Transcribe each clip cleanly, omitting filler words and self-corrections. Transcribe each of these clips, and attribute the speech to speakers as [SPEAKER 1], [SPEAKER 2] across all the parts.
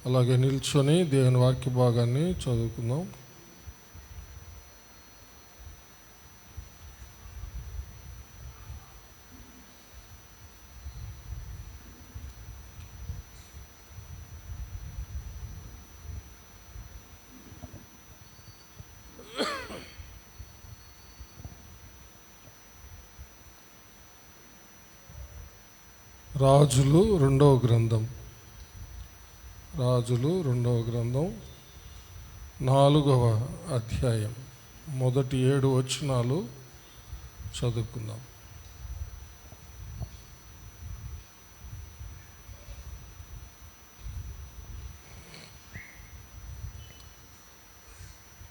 [SPEAKER 1] అలాగే నిల్చొని దేవుని వాక్య భాగాన్ని చదువుకుందాం. రాజులు రెండవ గ్రంథం 4వ అధ్యాయం మొదటి 7 వచనాలు చదువుకుందాం.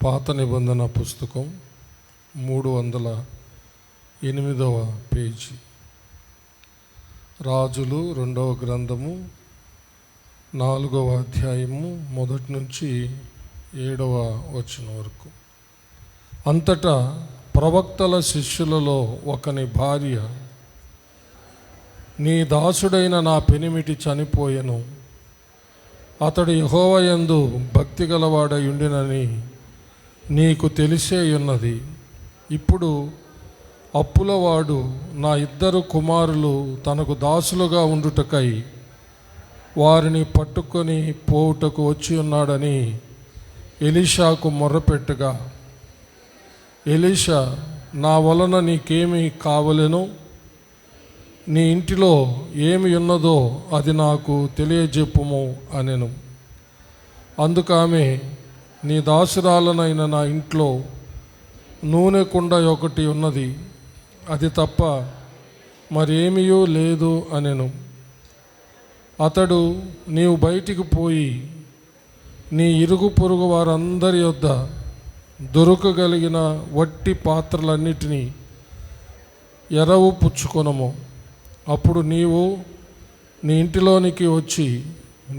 [SPEAKER 1] పాత నిబంధన పుస్తకం 308వ పేజీ. రాజులు రెండవ గ్రంథము 4వ అధ్యాయము మొదటి నుంచి 7వ వచనం వరకు. అంతటా ప్రవక్తల శిష్యులలో ఒకని భార్య, నీ దాసుడైన నా పెనిమిటి చనిపోయెను, అతడు యెహోవా యందు భక్తి గలవాడై ఉండినని నీకు తెలిసే ఉన్నది. ఇప్పుడు అప్పులవాడు నా 2 కుమారులు తనకు దాసులుగా ఉండుటకై వారిని పట్టుకొని పోవుటకు వచ్చి ఉన్నాడని ఎలీషాకు మొర్రపెట్టగా, ఎలీషా, నా వలన నీకేమి కావలెను? నీ ఇంటిలో ఏమి ఉన్నదో అది నాకు తెలియజెప్పుము అనెను. అందుకామె, నీ దాసురాలనైన నా ఇంట్లో నూనె కుండ ఒకటి ఉన్నది, అది తప్ప మరేమీయూ లేదు అనెను. అతడు, నీవు బయటికి పోయి నీ ఇరుగు పొరుగు వారందరి యొద్ద దొరకగలిగిన వట్టి పాత్రలన్నిటినీ ఎరవు పుచ్చుకొనము. అప్పుడు నీవు నీ ఇంటిలోనికి వచ్చి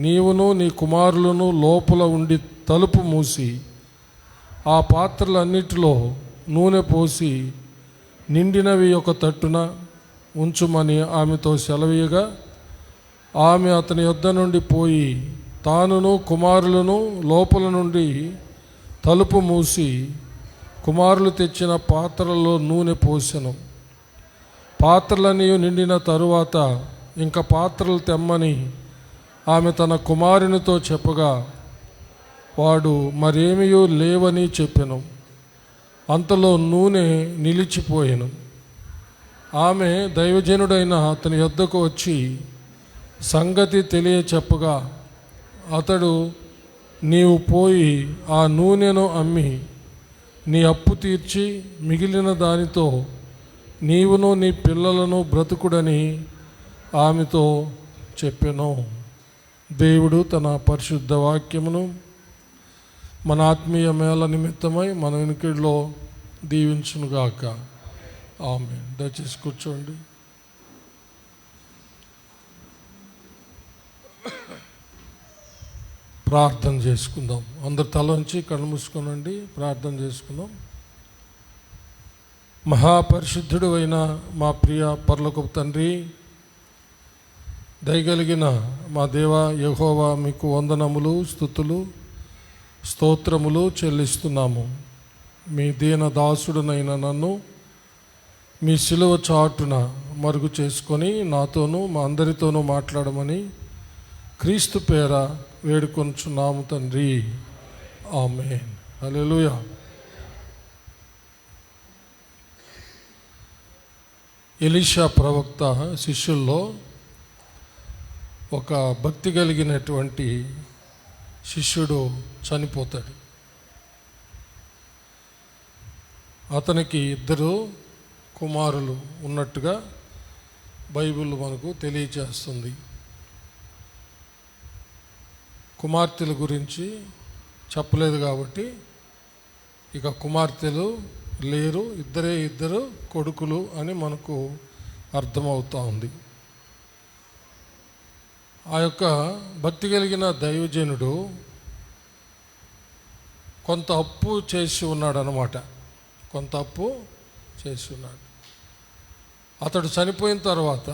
[SPEAKER 1] నీవును నీ కుమారులను లోపల ఉండి తలుపు మూసి ఆ పాత్రలన్నిటిలో నూనె పోసి నిండినవి ఒక తట్టున ఉంచుమని ఆమెతో సెలవీయగా, ఆమె అతని యొద్ద నుండి పోయి తానును కుమారులను లోపల నుండి తలుపు మూసి కుమారులు తెచ్చిన పాత్రలలో నూనె పోసెను. పాత్రలన్నీ నిండిన తరువాత ఇంకా పాత్రలు తెమ్మని ఆమె తన కుమారునితో చెప్పగా, వాడు మరేమీయూ లేవని చెప్పెను. అంతలో నూనె నిలిచిపోయెను. ఆమె దైవజనుడైన అతని యొద్దకు వచ్చి సంగతి తెలియ చెప్పగా, అతడు, నీవు పోయి ఆ నూనెను అమ్మి నీ అప్పు తీర్చి మిగిలిన దానితో నీవును నీ పిల్లలను బ్రతుకుడని ఆమెతో చెప్పెను. దేవుడు తన పరిశుద్ధ వాక్యమును మన ఆత్మీయ మేళ నిమిత్తమై మన వెనుకడిలో దీవించునుగాక. ఆమేన్. దయచేసి కూర్చోండి. ప్రార్థన చేసుకుందాం. అందరు తలంచి కళ్ళు మూసుకోనండి, ప్రార్థన చేసుకుందాం. మహాపరిశుద్ధుడు అయిన మా ప్రియ పరలోకపు తండ్రి, దయగలిగిన మా దేవ యెహోవా, మీకు వందనములు, స్తుతులు, స్తోత్రములు చెల్లిస్తున్నాము. మీ దీన దాసుడునైన నన్ను మీ సిలువ చాటున మరుగు చేసుకొని నాతోనూ మా అందరితోనూ మాట్లాడమని క్రీస్తు పేర వేడుకొనుచున్నాము తండ్రి. ఆమేన్. హల్లెలూయా. ఎలీషా ప్రవక్త శిష్యుల్లో ఒక భక్తి కలిగినటువంటి శిష్యుడు చనిపోతాడు. అతనికి 2 కుమారులు ఉన్నట్టుగా బైబిల్ మనకు తెలియజేస్తుంది. కుమార్తెల గురించి చెప్పలేదు కాబట్టి ఇక కుమార్తెలు లేరు, 2 కొడుకులు అని మనకు అర్థమవుతూ ఉంది. ఆ యొక్క భక్తి కలిగిన దైవజనుడు కొంత అప్పు చేసి ఉన్నాడు అన్నమాట. కొంత అప్పు చేసి ఉన్నాడు. అతడు చనిపోయిన తర్వాత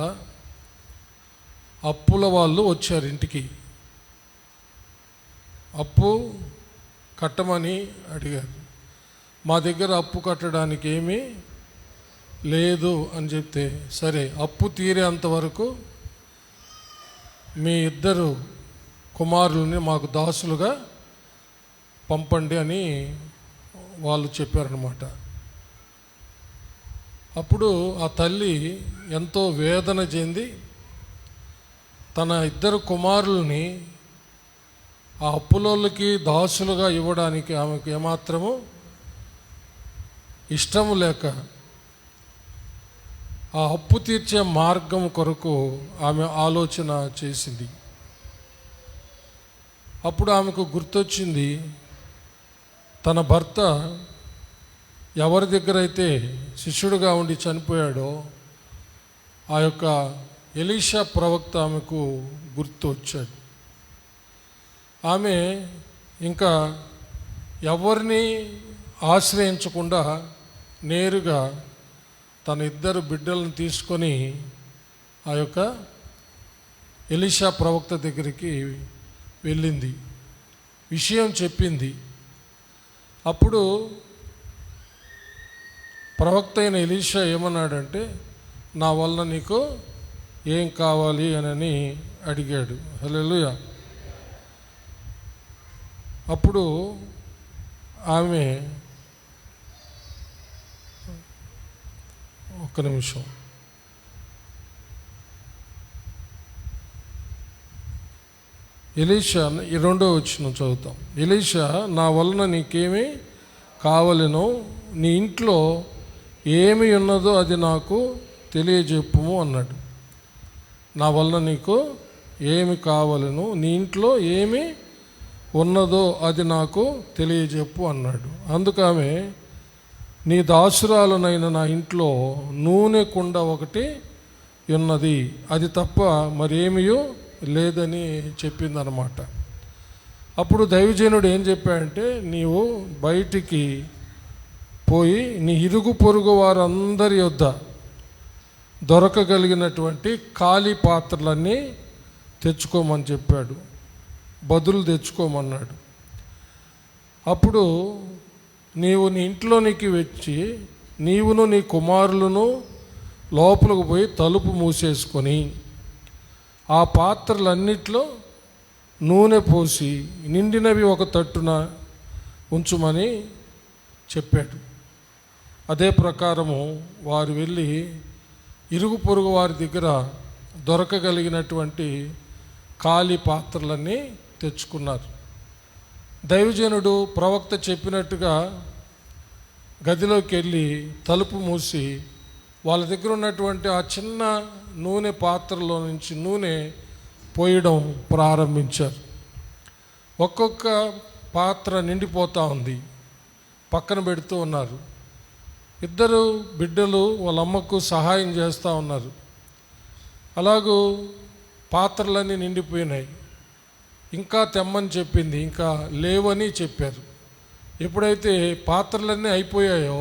[SPEAKER 1] అప్పుల వాళ్ళు వచ్చారు ఇంటికి. అప్పు కట్టమని అడిగారు. మా దగ్గర అప్పు కట్టడానికి ఏమీ లేదు అని చెప్తే, సరే అప్పు తీరేంత వరకు మీ 2 కుమారుల్ని మాకు దాసులుగా పంపండి అని వాళ్ళు చెప్పారనమాట. అప్పుడు ఆ తల్లి ఎంతో వేదన చెంది తన 2 కుమారుల్ని ఆ అప్పులోళ్ళకి దాసులుగా ఇవ్వడానికి ఆమెకు ఏమాత్రము ఇష్టము లేక ఆ అప్పు తీర్చే మార్గం కొరకు ఆమె ఆలోచన చేసింది. అప్పుడు ఆమెకు గుర్తొచ్చింది, తన భర్త ఎవరి దగ్గర అయితే శిష్యుడిగా ఉండి చనిపోయాడో ఆ యొక్క ఎలీషా ప్రవక్త ఆమెకు గుర్తు వచ్చాడు. ఆమె ఇంకా ఎవరిని ఆశ్రయించకుండా నేరుగా తన 2 బిడ్డలను తీసుకొని ఆ యొక్క ఎలీషా ప్రవక్త దగ్గరికి వెళ్ళింది, విషయం చెప్పింది. అప్పుడు ప్రవక్త అయిన ఎలీషా ఏమన్నాడంటే, నా వల్ల నీకు ఏం కావాలి అని అడిగాడు. హల్లెలూయా. అప్పుడు ఆమె, ఒక్క నిమిషం, ఎలీషా 2వ వచనం చదువుతాం. ఎలీషా, నా వలన నీకేమి కావలెనో, నీ ఇంట్లో ఏమి ఉన్నదో అది నాకు తెలియజెప్పుము అన్నాడు. నా వలన నీకు ఏమి కావలెనో, నీ ఇంట్లో ఏమి ఉన్నదో అది నాకు తెలియజెప్పు అన్నాడు. అందుకామె, నీ దాసురాలనైన నా ఇంట్లో నూనె కుండ ఒకటి ఉన్నది, అది తప్ప మరేమీ లేదని చెప్పిందనమాట. అప్పుడు దైవజనుడు ఏం చెప్పాడంటే, నీవు బయటికి పోయి నీ ఇరుగు పొరుగు వారందరి యొద్ద దొరకగలిగినటువంటి ఖాళీ పాత్రలన్నీ తెచ్చుకోమని చెప్పాడు, బదులు తెచ్చుకోమన్నాడు. అప్పుడు నీవు నీ ఇంట్లోనికి వచ్చి నీవును నీ కుమారులను లోపలికి పోయి తలుపు మూసేసుకొని ఆ పాత్రలన్నిట్లో నూనె పోసి నిండినవి ఒక తట్టున ఉంచుమని చెప్పాడు. అదే ప్రకారము వారు వెళ్ళి ఇరుగు పొరుగు వారి దగ్గర దొరకగలిగినటువంటి ఖాళీ పాత్రలన్నీ తెచ్చుకున్నారు. దైవజనుడు ప్రవక్త చెప్పినట్టుగా గదిలోకి వెళ్ళి తలుపు మూసి వాళ్ళ దగ్గర ఉన్నటువంటి ఆ చిన్న నూనె పాత్రలో నుంచి నూనె పోయడం ప్రారంభించారు. ఒక్కొక్క పాత్ర నిండిపోతూ ఉంది, పక్కన పెడుతూ ఉన్నారు. 2 బిడ్డలు వాళ్ళ అమ్మకు సహాయం చేస్తూ ఉన్నారు. అలాగూ పాత్రలన్నీ నిండిపోయినాయి. ఇంకా తెమ్మని చెప్పింది, ఇంకా లేవని చెప్పారు. ఎప్పుడైతే పాత్రలన్నీ అయిపోయాయో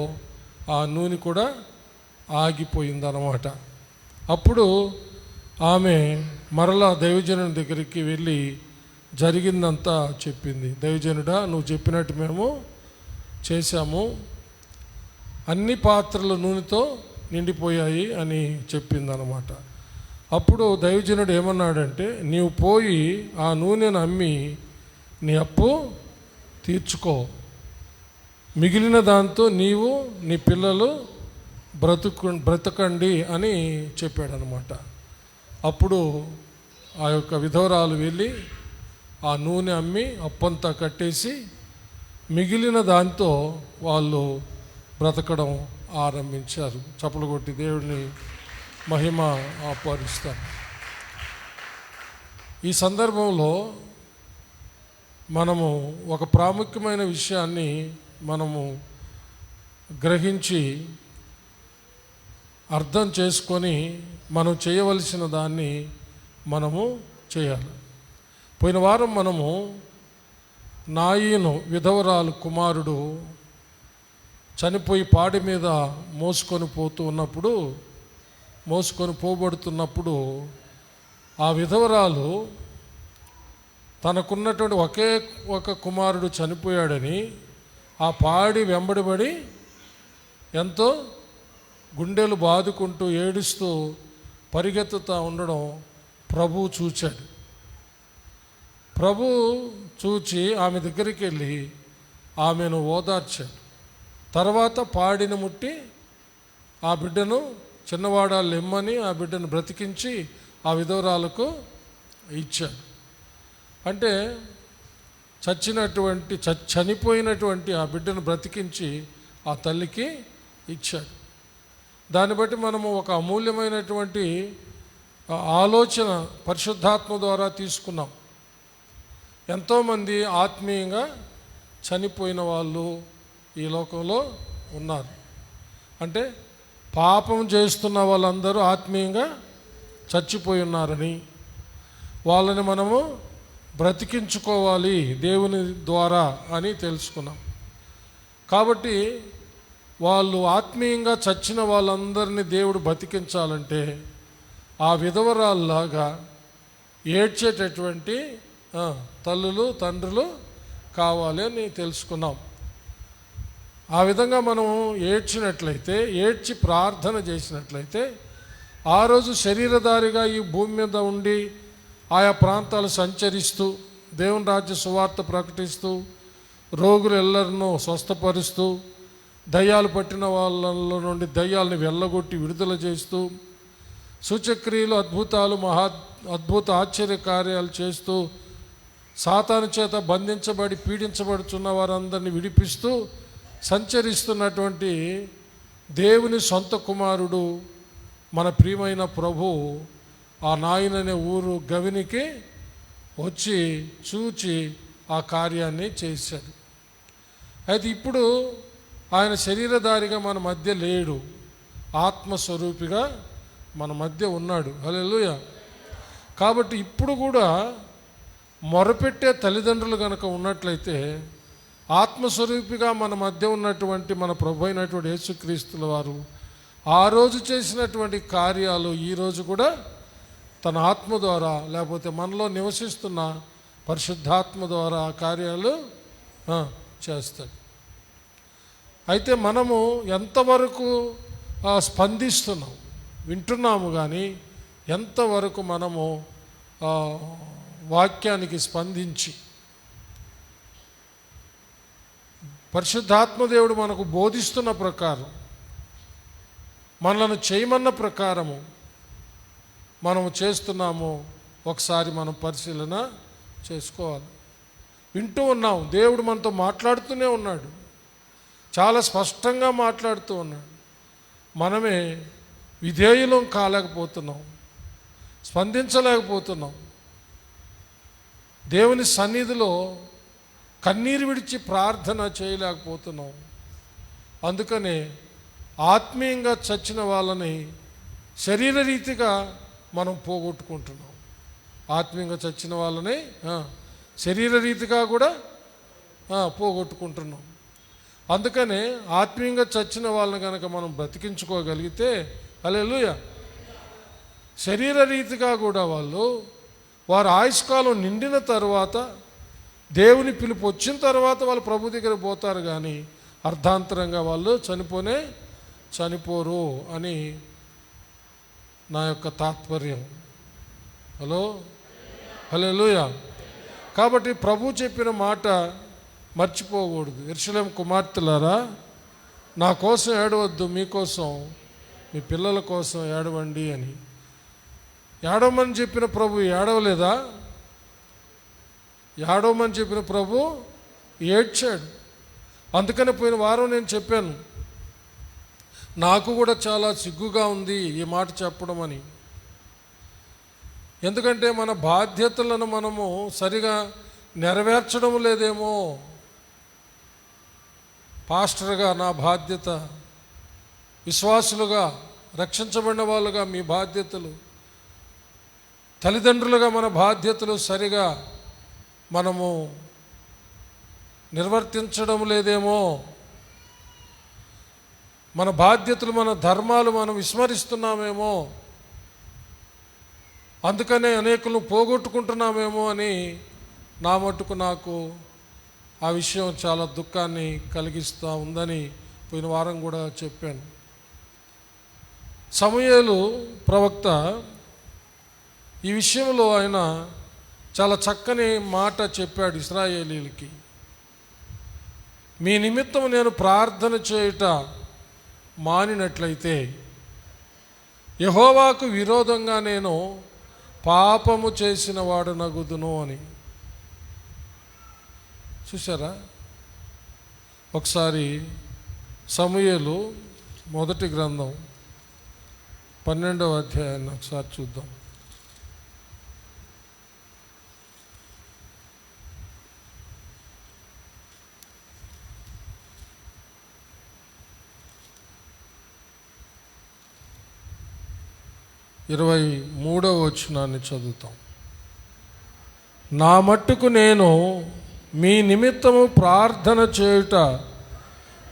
[SPEAKER 1] ఆ నూనె కూడా ఆగిపోయిందన్నమాట. అప్పుడు ఆమె మరలా దైవజనుని దగ్గరికి వెళ్ళి జరిగిందంతా చెప్పింది. దైవజనుడా, నువ్వు చెప్పినట్టు మేము చేశాము, అన్ని పాత్రలు నూనెతో నిండిపోయాయి అని చెప్పిందనమాట. అప్పుడు దైవజనుడు ఏమన్నాడంటే, నీవు పోయి ఆ నూనెను అమ్మి నీ అప్పు తీర్చుకో, మిగిలిన దాంతో నీవు నీ పిల్లలు బ్రతకండి అని చెప్పాడనమాట. అప్పుడు ఆ యొక్క విధవరాలు వెళ్ళి ఆ నూనె అమ్మి అప్పంతా కట్టేసి మిగిలిన దాంతో వాళ్ళు బ్రతకడం ఆరంభించారు. చప్పలు కొట్టి దేవుడిని మహిమ ఆపాదిస్తారు. ఈ సందర్భంలో మనము ఒక ప్రాముఖ్యమైన విషయాన్ని మనము గ్రహించి అర్థం చేసుకొని మనం చేయవలసిన దాన్ని మనము చేయాలి. పోయిన వారం మనము నాయీను విధవరాలు కుమారుడు చనిపోయి పాడి మీద మోసుకొని పోబడుతున్నప్పుడు ఆ విధవరాలు తనకున్నటువంటి ఒకే ఒక కుమారుడు చనిపోయాడని ఆ పాడి వెంబడిబడి ఎంతో గుండెలు బాదుకుంటూ ఏడుస్తూ పరిగెత్తుతూ ఉండడం ప్రభువు చూచాడు. ప్రభు చూచి ఆమె దగ్గరికి వెళ్ళి ఆమెను ఓదార్చాడు. తర్వాత పాడిని ముట్టి ఆ బిడ్డను చిన్నవాడాలు ఇమ్మని ఆ బిడ్డను బ్రతికించి ఆ విధవరాలకు ఇచ్చాడు. అంటే చనిపోయినటువంటి ఆ బిడ్డను బ్రతికించి ఆ తల్లికి ఇచ్చాడు. దాన్ని బట్టి మనము ఒక అమూల్యమైనటువంటి ఆలోచన పరిశుద్ధాత్మ ద్వారా తీసుకున్నాం. ఎంతోమంది ఆత్మీయంగా చనిపోయిన వాళ్ళు ఈ లోకంలో ఉన్నారు. అంటే పాపం చేస్తున్న వాళ్ళందరూ ఆత్మీయంగా చచ్చిపోయి ఉన్నారని, వాళ్ళని మనము బ్రతికించుకోవాలి దేవుని ద్వారా అని తెలుసుకున్నాం. కాబట్టి వాళ్ళు ఆత్మీయంగా చచ్చిన వాళ్ళందరినీ దేవుడు బతికించాలంటే ఆ విధవరాల్లాగా ఏడ్చేటటువంటి తల్లులు తండ్రులు కావాలి అని తెలుసుకున్నాం. ఆ విధంగా మనం ఏడ్చినట్లయితే, ఏడ్చి ప్రార్థన చేసినట్లయితే, ఆ రోజు శరీరధారిగా ఈ భూమి మీద ఉండి ఆయా ప్రాంతాలు సంచరిస్తూ దేవుని రాజ్య సువార్త ప్రకటిస్తూ రోగులు ఎల్లరినూ స్వస్థపరుస్తూ దయ్యాలు పట్టిన వాళ్ళ నుండి దయ్యాలని వెళ్ళగొట్టి విడుదల చేస్తూ సూచక్రియలు అద్భుతాలు అద్భుత ఆశ్చర్య కార్యాలు చేస్తూ సాతాను చేత బంధించబడి పీడించబడుతున్న వారందరినీ విడిపిస్తూ సంచరిస్తున్నటువంటి దేవుని సొంత కుమారుడు మన ప్రియమైన ప్రభు ఆ నాయన అనే ఊరు గవినికి వచ్చి చూచి ఆ కార్యాన్ని చేశాడు. అయితే ఇప్పుడు ఆయన శరీరధారిగా మన మధ్య లేడు, ఆత్మస్వరూపిగా మన మధ్య ఉన్నాడు. హల్లెలూయా. కాబట్టి ఇప్పుడు కూడా మొరపెట్టే తల్లిదండ్రులు కనుక ఉన్నట్లయితే ఆత్మస్వరూపిగా మన మధ్య ఉన్నటువంటి మన ప్రభు అయినటువంటి యేసుక్రీస్తుల వారు ఆ రోజు చేసినటువంటి కార్యాలు ఈరోజు కూడా తన ఆత్మ ద్వారా లేకపోతే మనలో నివసిస్తున్న పరిశుద్ధాత్మ ద్వారా ఆ కార్యాలు చేస్తాడు. అయితే మనము ఎంతవరకు స్పందిస్తున్నాం, వింటున్నాము, కానీ ఎంతవరకు మనము వాక్యానికి స్పందించి పరిశుద్ధాత్మదేవుడు మనకు బోధిస్తున్న ప్రకారం మనలను చేయమన్న ప్రకారము మనము చేస్తున్నాము ఒకసారి మనం పరిశీలన చేసుకోవాలి. వింటూ ఉన్నాం, దేవుడు మనతో మాట్లాడుతూనే ఉన్నాడు, చాలా స్పష్టంగా మాట్లాడుతూ ఉన్నాడు. మనమే విధేయులం కాలేకపోతున్నాం, స్పందించలేకపోతున్నాం, దేవుని సన్నిధిలో కన్నీరు విడిచి ప్రార్థన చేయలేకపోతున్నాం. అందుకనే ఆత్మీయంగా చచ్చిన వాళ్ళని శరీరరీతిగా మనం పోగొట్టుకుంటున్నాం. ఆత్మీయంగా చచ్చిన వాళ్ళని శరీరరీతిగా కూడా పోగొట్టుకుంటున్నాం. అందుకనే ఆత్మీయంగా చచ్చిన వాళ్ళని కనుక మనం బ్రతికించుకోగలిగితే హల్లెలూయా, శరీరరీతిగా కూడా వారు ఆయుష్కాలం నిండిన తర్వాత దేవుని పిలుపు వచ్చిన తర్వాత వాళ్ళు ప్రభు దగ్గర పోతారు, కానీ అర్ధాంతరంగా వాళ్ళు చనిపోరు అని నా యొక్క తాత్పర్యం. హల్లెలూయా. కాబట్టి ప్రభు చెప్పిన మాట మర్చిపోకూడదు. యెరూషలేము కుమార్తెలారా, నా కోసం ఏడవద్దు, మీకోసం మీ పిల్లల కోసం ఏడవండి అని. ఏడవమని చెప్పిన ప్రభు ఏడవలేదా? ఏడవమని చెప్పిన ప్రభు ఏడ్చాడు. అందుకని పోయిన వారం నేను చెప్పాను, నాకు కూడా చాలా సిగ్గుగా ఉంది ఈ మాట చెప్పడం అని. ఎందుకంటే మన బాధ్యతలను మనము సరిగా నెరవేర్చడం లేదేమో. పాస్టర్గా నా బాధ్యత, విశ్వాసులుగా రక్షించబడిన వాళ్ళుగా మీ బాధ్యతలు, తల్లిదండ్రులుగా మన బాధ్యతలు సరిగా మనము నిర్వర్తించడం లేదేమో. మన బాధ్యతలు, మన ధర్మాలు మనం విస్మరిస్తున్నామేమో, అందుకనే అనేకులను పోగొట్టుకుంటున్నామేమో అని నా మట్టుకు నాకు ఆ విషయం చాలా దుఃఖాన్ని కలిగిస్తూ ఉందని పోయిన వారం కూడా చెప్పాను. సమూయేలు ప్రవక్త ఈ విషయంలో ఆయన చాలా చక్కని మాట చెప్పాడు ఇశ్రాయేలీలకి. మీ నిమిత్తం నేను ప్రార్థన చేయుట మానినట్లయితే యెహోవాకు విరోధంగా నేను పాపము చేసిన వాడు నగుదును అని. చూసారా? ఒకసారి సమూయేలు మొదటి గ్రంథం 12వ అధ్యాయాన్ని ఒకసారి చూద్దాం. ఇరవై 23వ వచనాన్ని చదువుతాం. నా మట్టుకు నేను మీ నిమిత్తము ప్రార్థన చేయుట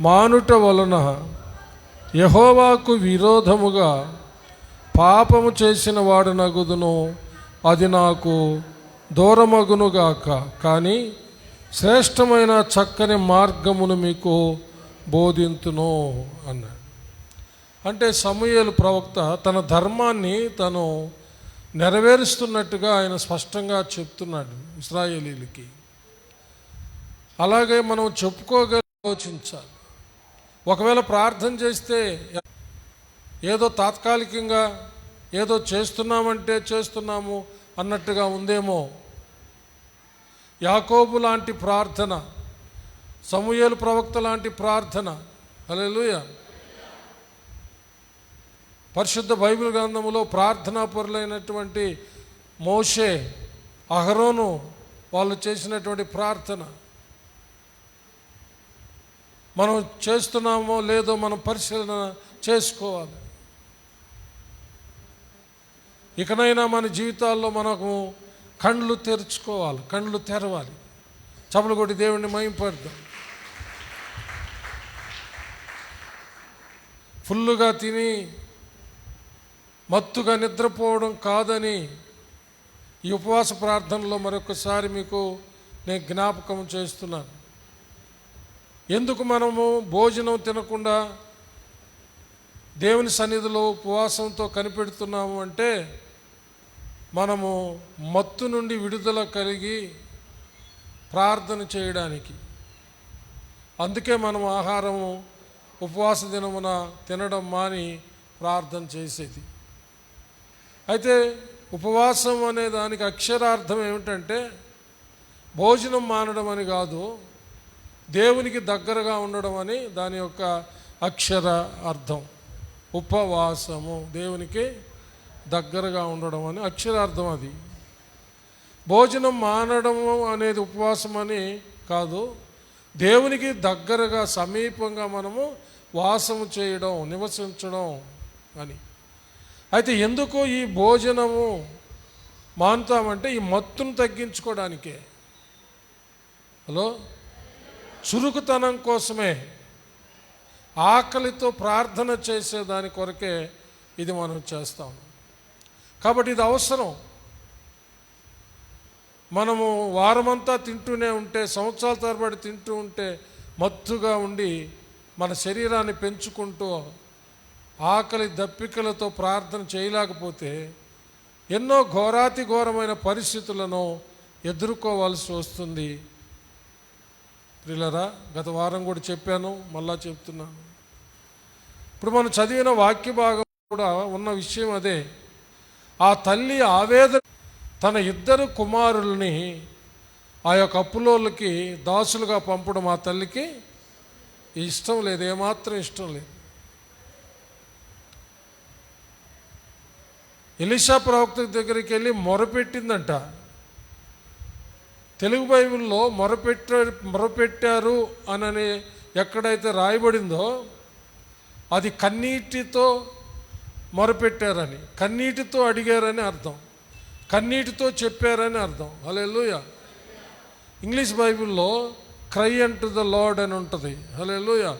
[SPEAKER 1] మానుట వలన యెహోవాకు విరోధముగా పాపము చేసిన వాడు నగుదును, అది నాకు దూరమగునుగాక. కానీ శ్రేష్టమైన చక్కని మార్గమును మీకు బోధింతును అన్నాడు. అంటే సమూయేలు ప్రవక్త తన ధర్మాన్ని తను నెరవేరుస్తున్నట్టుగా ఆయన స్పష్టంగా చెప్తున్నాడు ఇశ్రాయేలీలకి. అలాగే మనం ఆలోచించాలి. ఒకవేళ ప్రార్థన చేస్తే ఏదో తాత్కాలికంగా ఏదో చేస్తున్నామంటే చేస్తున్నాము అన్నట్టుగా ఉందేమో. యాకోబు లాంటి ప్రార్థన, సమూయేలు ప్రవక్త లాంటి ప్రార్థన, హల్లెలూయా, పరిశుద్ధ బైబిల్ గ్రంథంలో ప్రార్థనా పరులైనటువంటి మోషే, అహరోను వాళ్ళు చేసినటువంటి ప్రార్థన మనం చేస్తున్నామో లేదో మనం పరిశీలన చేసుకోవాలి. ఇకనైనా మన జీవితాల్లో మనకు కళ్ళు తెరుచుకోవాలి, కళ్ళు తెరవాలి. చపలు కొట్టి దేవుణ్ణి మహింపడదాం. ఫుల్లుగా తిని మత్తుగా నిద్రపోవడం కాదని ఈ ఉపవాస ప్రార్థనలో మరొకసారి మీకు నేను జ్ఞాపకం చేస్తున్నాను. ఎందుకు మనము భోజనం తినకుండా దేవుని సన్నిధిలో ఉపవాసంతో కనిపెడుతున్నాము అంటే మనము మత్తు నుండి విడుదల కలిగి ప్రార్థన చేయడానికి. అందుకే మనం ఆహారము ఉపవాస దినమున తినడం మాని ప్రార్థన చేసేది. అయితే ఉపవాసం అనే దానికి అక్షరార్థం ఏమిటంటే భోజనం మానడం అని కాదు, దేవునికి దగ్గరగా ఉండడం అని దాని యొక్క అక్షర అర్థం. ఉపవాసము దేవునికి దగ్గరగా ఉండడం అని అక్షరార్థం. అది భోజనం మానడము అనేది ఉపవాసం అని కాదు, దేవునికి దగ్గరగా సమీపంగా మనము వాసము చేయడం, నివసించడం అని. అయితే ఎందుకు ఈ భోజనము మానుతామంటే ఈ మత్తును తగ్గించుకోవడానికే. హలో, చురుకుతనం కోసమే, ఆకలితో ప్రార్థన చేసేదాని కొరకే ఇది మనం చేస్తాం. కాబట్టి ఇది అవసరం. మనము వారమంతా తింటూనే ఉంటే, సంవత్సరాల తరబడి తింటూ ఉంటే మత్తుగా ఉండి మన శరీరాన్ని పెంచుకుంటూ ఆకలి దప్పికలతో ప్రార్థన చేయలేకపోతే ఎన్నో ఘోరాతి ఘోరమైన పరిస్థితులను ఎదుర్కోవాల్సి వస్తుంది. ప్రియులారా, గత వారం కూడా చెప్పాను, మళ్ళా చెప్తున్నాను. ఇప్పుడు మనం చదివిన వాక్య భాగం కూడా ఉన్న విషయం అదే. ఆ తల్లి ఆవేదన, తన 2 కుమారుల్ని ఆ యొక్క అప్పులోళ్ళకి దాసులుగా పంపడం ఆ తల్లికి ఇష్టం లేదు, ఏమాత్రం ఇష్టం లేదు. ఎలీషా ప్రవక్త దగ్గరికి వెళ్ళి మొరపెట్టిందంట. తెలుగు బైబిల్లో మొరపెట్టారు అని ఎక్కడైతే రాయబడిందో అది కన్నీటితో మొరపెట్టారని, కన్నీటితో అడిగారని అర్థం, కన్నీటితో చెప్పారని అర్థం. హల్లెలూయా. ఇంగ్లీష్ బైబిల్లో క్రై అంటు ద లార్డ్ అని ఉంటుంది. హల్లెలూయా.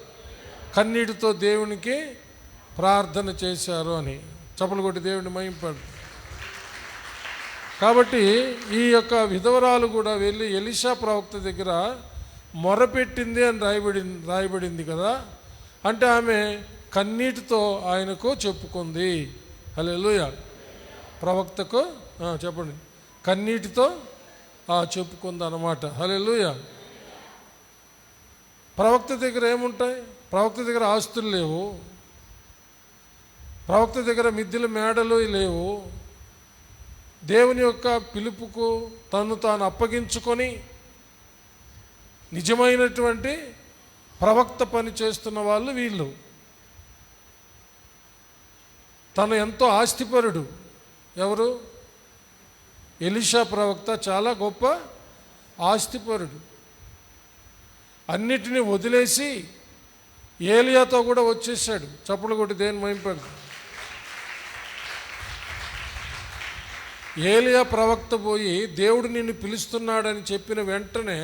[SPEAKER 1] కన్నీటితో దేవునికి ప్రార్థన చేశారు అని. చప్పలు కొట్టి దేవుని మహింపడు. కాబట్టి ఈ యొక్క విధవరాలు కూడా వెళ్ళి ఎలీషా ప్రవక్త దగ్గర మొరపెట్టింది అని రాయబడింది కదా. అంటే ఆమె కన్నీటితో ఆయనకు చెప్పుకుంది. హల్లెలూయా. ప్రవక్తకు చెప్పండి, కన్నీటితో చెప్పుకుంది అన్నమాట. హల్లెలూయా. ప్రవక్త దగ్గర ఏముంటాయి? ప్రవక్త దగ్గర ఆస్తులు లేవు, ప్రవక్త దగ్గర మిద్దెల మేడలు లేవు. దేవుని యొక్క పిలుపుకు తను తాను అప్పగించుకొని నిజమైనటువంటి ప్రవక్త పని చేస్తున్న వాళ్ళు వీళ్ళు. తను ఎంతో ఆస్తిపరుడు. ఎవరు? ఎలీషా ప్రవక్త చాలా గొప్ప ఆస్తిపరుడు. అన్నిటినీ వదిలేసి ఏలియాతో కూడా వచ్చేసాడు. చప్పులు కొట్టి దేని మహింపడు. ఏలియా ప్రవక్త పోయి దేవుడు నిన్ను పిలుస్తున్నాడని చెప్పిన వెంటనే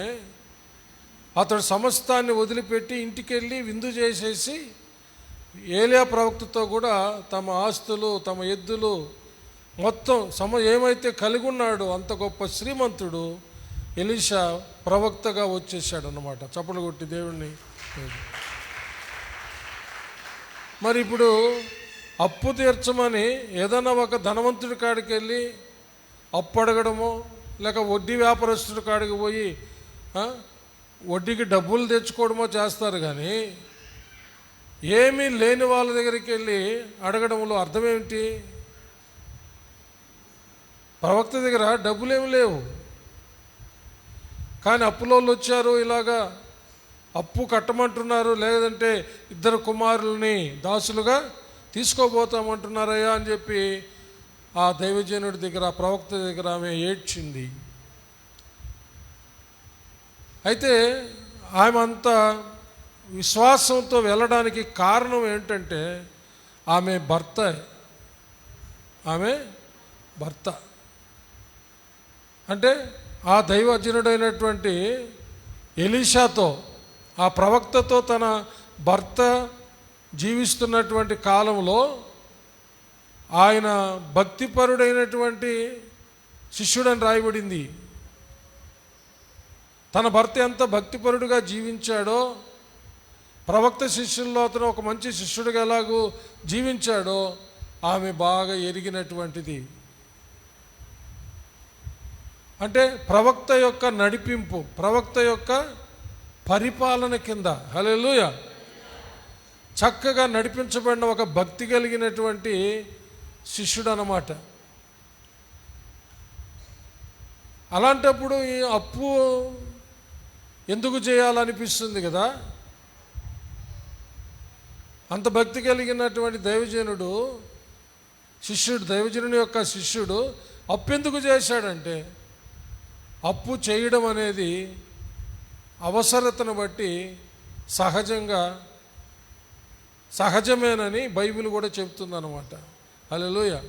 [SPEAKER 1] అతడు సమస్తాన్ని వదిలిపెట్టి ఇంటికెళ్ళి విందు చేసేసి ఏలియా ప్రవక్తతో కూడా తమ ఆస్తులు, తమ ఎద్దులు మొత్తం ఏమైతే కలిగి ఉన్నాడో అంత గొప్ప శ్రీమంతుడు ఎలీషా ప్రవక్తగా వచ్చేసాడు అన్నమాట. చప్పలు కొట్టి దేవుణ్ణి. మరి ఇప్పుడు అప్పు తీర్చమని ఏదైనా ఒక ధనవంతుడి కాడికి వెళ్ళి అప్పు అడగడమో, లేక వడ్డీ వ్యాపారస్తుడి కాడికి పోయి వడ్డీకి డబ్బులు తెచ్చుకోవడమో చేస్తారు. కానీ ఏమీ లేని వాళ్ళ దగ్గరికి వెళ్ళి అడగడంలో అర్థం ఏమిటి? ప్రవక్త దగ్గర డబ్బులేమి లేవు, కానీ అప్పులోళ్ళు వచ్చారు, ఇలాగా అప్పు కట్టమంటున్నారు, లేదంటే 2 కుమారుల్ని దాసులుగా తీసుకోబోతామంటున్నారయ్యా అని చెప్పి ఆ దైవజనుడి దగ్గర, ఆ ప్రవక్త దగ్గర ఆమె ఏడ్చింది. అయితే ఆమె అంత విశ్వాసంతో వెళ్ళడానికి కారణం ఏంటంటే ఆమె భర్త అంటే ఆ దైవజనుడైనటువంటి ఎలీషాతో, ఆ ప్రవక్తతో తన భర్త జీవిస్తున్నటువంటి కాలంలో ఆయన భక్తిపరుడైనటువంటి శిష్యుడని రాయబడింది. తన భర్త ఎంత భక్తిపరుడుగా జీవించాడో, ప్రవక్త శిష్యుల్లో అతను ఒక మంచి శిష్యుడిగా ఎలాగూ జీవించాడో ఆమె బాగా ఎరిగినటువంటిది. అంటే ప్రవక్త యొక్క నడిపింపు, ప్రవక్త యొక్క పరిపాలన కింద హల్లెలూయా చక్కగా నడిపించబడిన ఒక భక్తి కలిగినటువంటి శిష్యుడు అన్నమాట. అలాంటప్పుడు ఈ అప్పు ఎందుకు చేయాలనిపిస్తుంది కదా. అంత భక్తి కలిగినటువంటి దైవజనుని యొక్క శిష్యుడు అప్పు ఎందుకు చేశాడంటే, అప్పు చేయడం అనేది అవసరతను బట్టి సహజమేనని బైబిల్ కూడా చెప్తుందన్నమాట. హల్లెలూయా.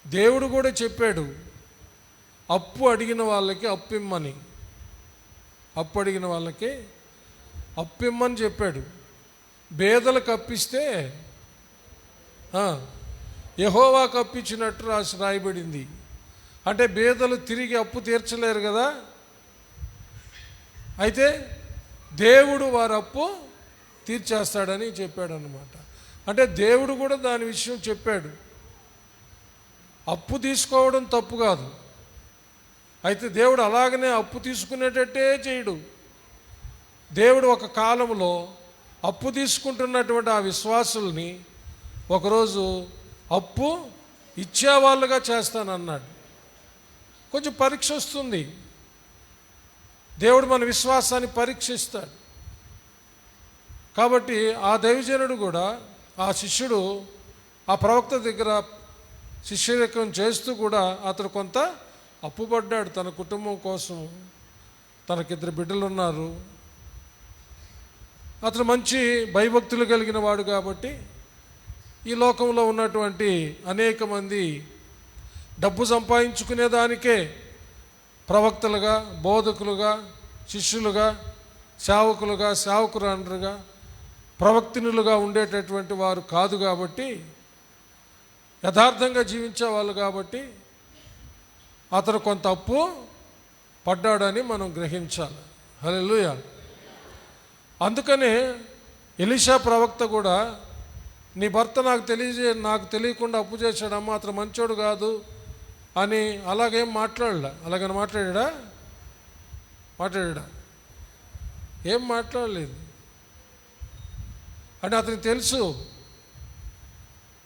[SPEAKER 1] దేవుడు కూడా చెప్పాడు, అప్పు అడిగిన వాళ్ళకి అప్పిమ్మని, అప్పిమ్మని చెప్పాడు. బేదలకు అప్పిస్తే యెహోవాకు అప్పించినట్టు రాయబడింది. అంటే బేదలు తిరిగి అప్పు తీర్చలేరు కదా. అయితే దేవుడు వారి అప్పు తీర్చేస్తాడని చెప్పాడు అన్నమాట. అంటే దేవుడు కూడా దాని విషయం చెప్పాడు. అప్పు తీసుకోవడం తప్పు కాదు, అయితే దేవుడు అలాగనే అప్పు తీసుకునేటట్టే చేయడు. దేవుడు ఒక కాలంలో అప్పు తీసుకుంటున్నటువంటి ఆ విశ్వాసుల్ని ఒకరోజు అప్పు ఇచ్చేవాళ్ళుగా చేస్తానన్నాడు. కొంచెం పరీక్ష వస్తుంది, దేవుడు మన విశ్వాసాన్ని పరీక్షిస్తాడు. కాబట్టి ఆ దైవజనుడు కూడా, ఆ శిష్యుడు ఆ ప్రవక్త దగ్గర శిష్యరికం చేస్తూ కూడా అతడు కొంత అప్పుపడ్డాడు తన కుటుంబం కోసం. తనకి 2 బిడ్డలు ఉన్నారు. అతను మంచి భయభక్తులు కలిగిన వాడు కాబట్టి ఈ లోకంలో ఉన్నటువంటి అనేక మంది డబ్బు సంపాదించుకునేదానికే ప్రవక్తలుగా, బోధకులుగా, శిష్యులుగా, సేవకులుగా, సేవకురాండ్రుగా, ప్రవక్తినులుగా ఉండేటటువంటి వారు కాదు కాబట్టి, యథార్థంగా జీవించేవాళ్ళు కాబట్టి అతను కొంత అప్పు పడ్డాడని మనం గ్రహించాలి. హల్లెలూయా. అందుకనే ఎలీషా ప్రవక్త కూడా నీ భర్త నాకు తెలియకుండా అప్పు చేశాడమ్మా, అతను మంచోడు కాదు అని అలాగేం మాట్లాడలే. అలాగని మాట్లాడా ఏం మాట్లాడలేదు. అంటే అతనికి తెలుసు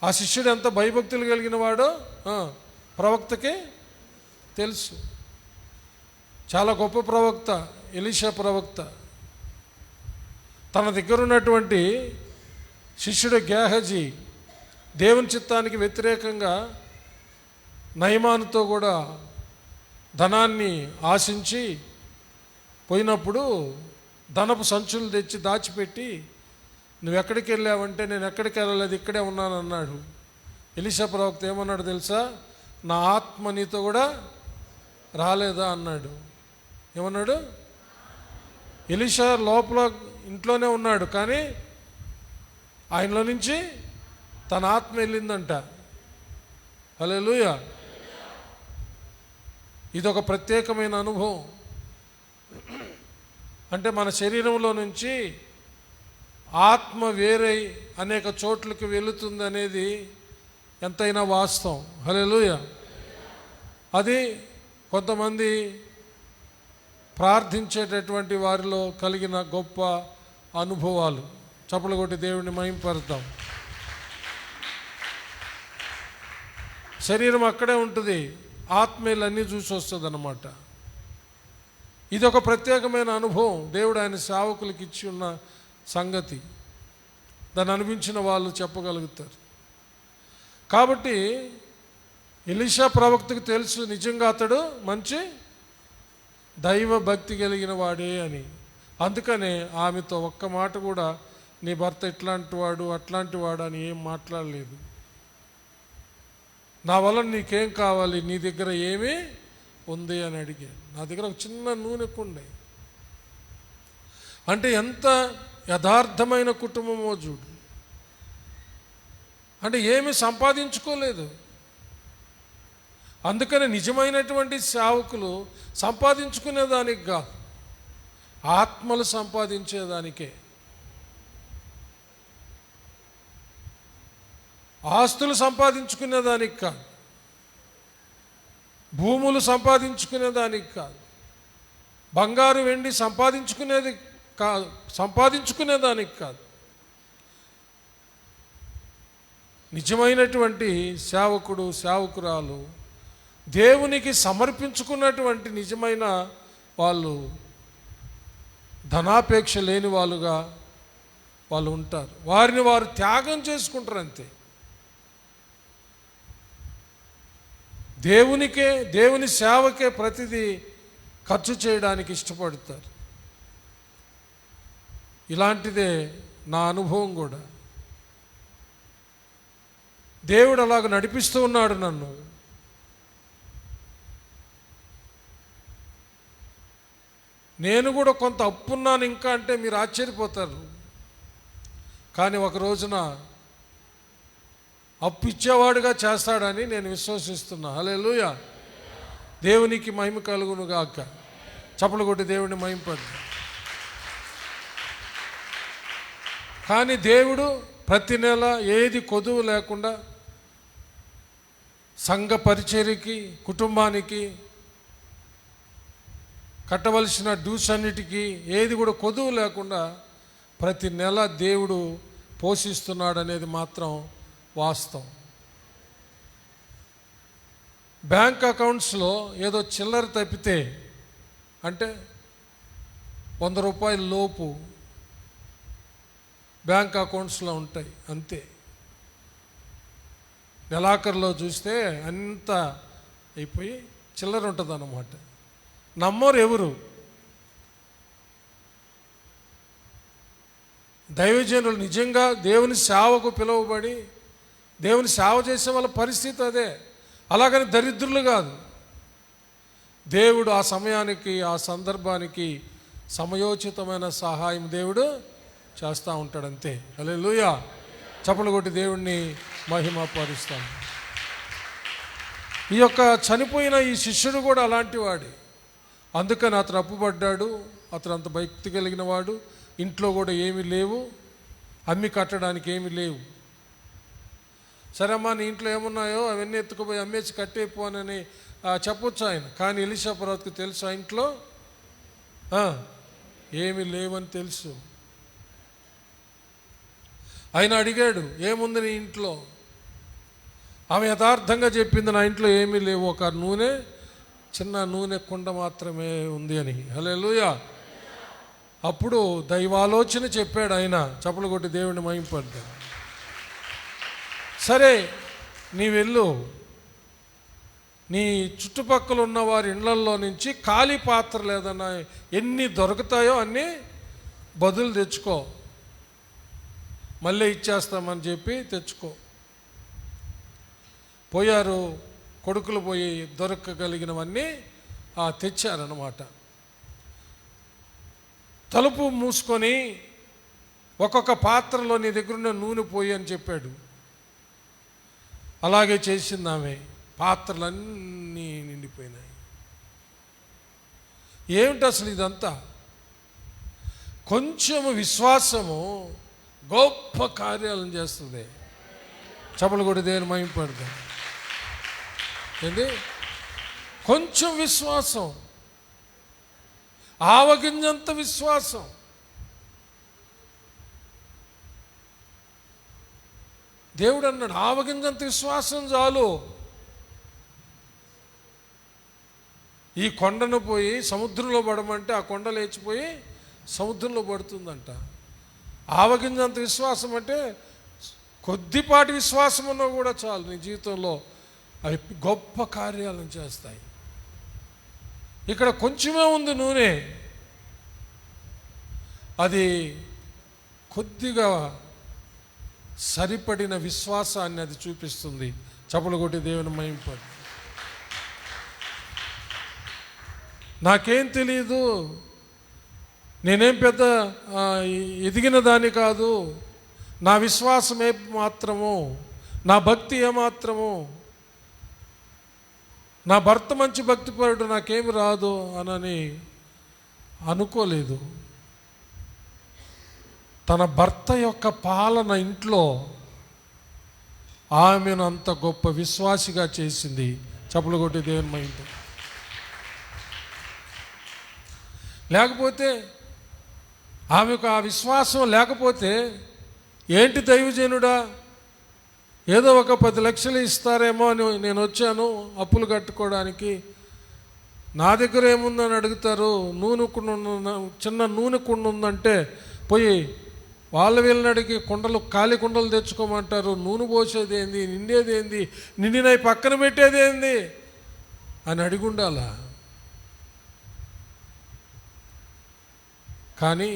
[SPEAKER 1] ఆ శిష్యుడు ఎంత భయభక్తులు కలిగిన వాడో ప్రవక్తకి తెలుసు. చాలా గొప్ప ప్రవక్త ఎలీషా ప్రవక్త. తన దగ్గర ఉన్నటువంటి శిష్యుడు గేహజీ దేవుని చిత్తానికి వ్యతిరేకంగా నయమానుతో కూడా ధనాన్ని ఆశించి పోయినప్పుడు ధనపు సంచులు తెచ్చి దాచిపెట్టి, నువ్వు ఎక్కడికి వెళ్ళావంటే నేను ఎక్కడికి వెళ్ళలేదు, ఇక్కడే ఉన్నాను అన్నాడు. ఎలీషా ప్రవక్త ఏమన్నాడు తెలుసా? నా ఆత్మ నీతో కూడా రాలేదా అన్నాడు. ఏమన్నాడు? ఎలీషా లోపల ఇంట్లోనే ఉన్నాడు, కానీ ఆయనలో నుంచి తన ఆత్మ వెళ్ళిందంట. హల్లెలూయా. ఇదొక ప్రత్యేకమైన అనుభవం. అంటే మన శరీరంలో నుంచి ఆత్మ వేరై అనేక చోట్లకి వెళుతుంది అనేది ఎంతైనా వాస్తవం. హల్లెలూయా. అది కొంతమంది ప్రార్థించేటటువంటి వారిలో కలిగిన గొప్ప అనుభవాలు. చప్పలు కొట్టి దేవుడిని మహింపరుద్దాం. శరీరం అక్కడే ఉంటుంది, ఆత్మీయులన్నీ చూసి వస్తుంది అన్నమాట. ఇది ఒక ప్రత్యేకమైన అనుభవం, దేవుడు ఆయన సేవకులకు ఇచ్చి ఉన్న సంగతి. దాన్ని అనిపించిన వాళ్ళు చెప్పగలుగుతారు. కాబట్టి ఎలీషా ప్రవక్తకు తెలుసు నిజంగా అతడు మంచి దైవ భక్తి కలిగిన వాడే అని. అందుకనే ఆమెతో ఒక్క మాట కూడా నీ భర్త ఇట్లాంటి వాడు అట్లాంటి వాడు అని ఏం మాట్లాడలేదు. నా వల్ల నీకేం కావాలి, నీ దగ్గర ఏమీ ఉంది అని అడిగాను. నా దగ్గర ఒక చిన్న నూనె కుండే. అంటే ఎంత యథార్థమైన కుటుంబమో చూడు. అంటే ఏమీ సంపాదించుకోలేదు. అందుకని నిజమైనటువంటి సేవకులు సంపాదించుకునేదానికి కాదు, ఆత్మలు సంపాదించేదానికే. ఆస్తులు సంపాదించుకునేదానికి కాదు, భూములు సంపాదించుకునేదానికి కాదు, బంగారు వెండి సంపాదించుకునేదానికి కాదు. నిజమైనటువంటి సేవకుడు సేవకురాలు దేవునికి సమర్పించుకున్నటువంటి నిజమైన వాళ్ళు ధనాపేక్ష లేని వాళ్ళు ఉంటారు. వారిని వారు త్యాగం చేసుకుంటారు అంతే. దేవుని సేవకే ప్రతిదీ ఖర్చు చేయడానికి ఇష్టపడతారు. ఇలాంటిదే నా అనుభవం కూడా. దేవుడు అలాగ నడిపిస్తూ ఉన్నాడు నన్ను. నేను కూడా కొంత అప్పున్నాను ఇంకా అంటే మీరు ఆశ్చర్యపోతారు. కానీ ఒక రోజున అప్పు ఇచ్చేవాడుగా చేస్తాడని నేను విశ్వసిస్తున్నా. హల్లెలూయా. దేవునికి మహిమ కలుగును గాక. చప్పలు కొట్టి దేవుడిని మహింపడు. కానీ దేవుడు ప్రతి నెల ఏది కొదువు లేకుండా సంఘ పరిచర్యకి, కుటుంబానికి కట్టవలసిన డ్యూస్ అన్నిటికీ ఏది కూడా కొదువు లేకుండా ప్రతి నెల దేవుడు పోషిస్తున్నాడు అనేది మాత్రం వాస్తవం. బ్యాంక్ అకౌంట్స్లో ఏదో చిల్లర తప్పితే, అంటే 100 రూపాయల లోపు బ్యాంక్ అకౌంట్స్లో ఉంటాయి అంతే. నెలాఖరులో చూస్తే అంత అయిపోయి చిల్లర ఉంటుంది అన్నమాట. నమ్మరు ఎవరు. దైవజనులు నిజంగా దేవుని సేవకు పిలువబడి దేవుని సేవ చేసే వాళ్ళ పరిస్థితి అదే. అలాగని దరిద్రులు కాదు. దేవుడు ఆ సమయానికి ఆ సందర్భానికి సమయోచితమైన సహాయం దేవుడు చేస్తూ ఉంటాడు అంతే. హల్లెలూయా. చప్పలు కొట్టి దేవుణ్ణి మహిమ పరుస్తాం. ఈ యొక్క చనిపోయిన ఈ శిష్యుడు కూడా అలాంటి వాడే. అందుకని అతను అప్పుపడ్డాడు. అతను అంత భక్తి కలిగిన వాడు. ఇంట్లో కూడా ఏమీ లేవు, అమ్మి కట్టడానికి ఏమీ లేవు. సరే అమ్మా, నీ ఇంట్లో ఏమున్నాయో అవన్నీ ఎత్తుకుపోయి అమ్మేసి కట్టేపోనని చెప్పొచ్చు ఆయన. కానీ ఎలీషా ప్రవక్తకు తెలుసు ఆ ఇంట్లో ఏమీ లేవని తెలుసు. ఆయన అడిగాడు, ఏముంది నీ ఇంట్లో? ఆమె యథార్థంగా చెప్పింది, నా ఇంట్లో ఏమీ లేవు, ఒక నూనె, చిన్న నూనె కుండ మాత్రమే ఉంది అని. హల్లెలూయా. అప్పుడు దైవాలోచన చెప్పాడు ఆయన. చప్పలు కొట్టి దేవుడిని మహింపడ్డాడు. సరే, నీ వెళ్ళు, నీ చుట్టుపక్కల ఉన్న వారి ఇళ్లల్లో నుంచి ఖాళీ పాత్రలు ఏదన్నా ఎన్ని దొరుకుతాయో అన్నీ బదులు తెచ్చుకో, మళ్ళీ ఇచ్చేస్తామని చెప్పి తెచ్చుకో. పోయారు, కొడుకులు పోయి దొరకగలిగినవన్నీ తెచ్చారన్నమాట. తలుపు మూసుకొని ఒక్కొక్క పాత్రలో నీ దగ్గరున్న నూనె పోయి అని చెప్పాడు. అలాగే చేసింది ఆమె. పాత్రలన్నీ నిండిపోయినాయి. ఏమిటి అసలు ఇదంతా? కొంచెము విశ్వాసము గొప్ప కార్యాలను చేస్తుంది. చపలు కూడా దేని మహింపడదు. ఏంది? కొంచెం విశ్వాసం, ఆవగింజంత విశ్వాసం. దేవుడు అన్నాడు, ఆవగింజంత విశ్వాసం చాలు. ఈ కొండను పోయి సముద్రంలో పడమంటే ఆ కొండ లేచిపోయి సముద్రంలో పడుతుందంట. ఆవగింజంత విశ్వాసం అంటే కొద్దిపాటి విశ్వాసం ఉన్నా కూడా చాలు, నీ జీవితంలో అవి గొప్ప కార్యాలను చేస్తాయి. ఇక్కడ కొంచెమే ఉంది నూనె, అది కొద్దిగా సరిపడిన విశ్వాసాన్ని అది చూపిస్తుంది. చప్పలు కొట్టి దేవుని మహింపడు. నాకేం తెలియదు, నేనేం పెద్ద ఎదిగిన దాన్ని కాదు, నా విశ్వాసం మాత్రము, నా భక్తి ఏమాత్రము, నా భర్త మంచి భక్తిపరుడు, నాకేమి రాదు అనని అనుకోలేదు. తన భర్త యొక్క పాలన ఇంట్లో ఆమెను అంత గొప్ప విశ్వాసిగా చేసింది. చప్పలు కొట్టి దేవుని మహిమ. లేకపోతే ఆమెకు ఆ విశ్వాసం లేకపోతే ఏంటి దైవజనుడా, ఏదో ఒక 10 లక్షలు ఇస్తారేమో అని నేను వచ్చాను అప్పులు కట్టుకోవడానికి, నా దగ్గర ఏముందని అడుగుతారు, నూనె కుండ, చిన్న నూనె కుండ ఉందంటే పోయి వాళ్ళ వీళ్ళని అడిగి కుండలు, ఖాళీ కుండలు తెచ్చుకోమంటారు, నూనె పోసేది ఏంది, నిండేది ఏంది, నిండినవి పక్కన పెట్టేది ఏంది అని అడిగి ఉండాలా. కానీ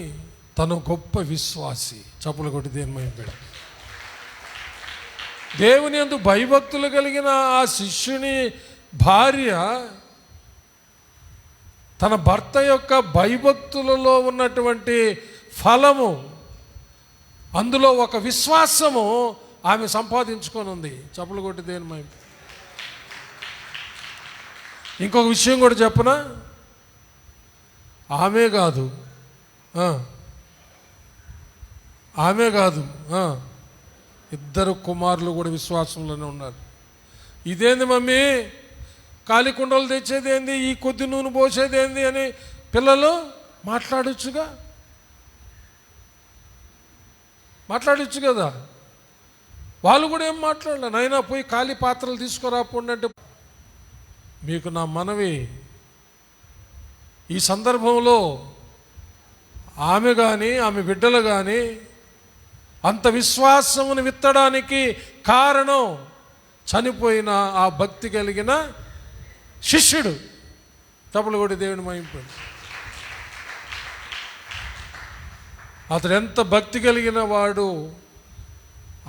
[SPEAKER 1] తను గొప్ప విశ్వాసి. చప్పులు కొట్టి దేని మహిమ. దేవుని యందు భయభక్తులు కలిగిన ఆ శిష్యుని భార్య తన భర్త యొక్క భయభక్తులలో ఉన్నటువంటి ఫలము, అందులో ఒక విశ్వాసము ఆమె సంపాదించుకొని ఉంది. చప్పలు కొట్టి దేని మహిమ. ఇంకొక విషయం కూడా చెప్పనా, ఆమె కాదు ఇద్దరు కుమారులు కూడా విశ్వాసంలోనే ఉన్నారు. ఇదేంది మమ్మీ, ఖాళీ కుండలు తెచ్చేది ఏంది, ఈ కొద్ది నూనె పోసేది ఏంది అని పిల్లలు మాట్లాడచ్చు కదా. వాళ్ళు కూడా ఏం మాట్లాడలే, నైనా పోయి ఖాళీ పాత్రలు తీసుకురాపోండి అంటే. మీకు నా మనవి, ఈ సందర్భంలో ఆమె కానీ ఆమె బిడ్డలు కానీ అంత విశ్వాసమును విత్తడానికి కారణం చనిపోయిన ఆ భక్తి కలిగిన శిష్యుడు. చప్పలు కొట్టి దేవుని మహింపడు. అతడు ఎంత భక్తి కలిగిన వాడు.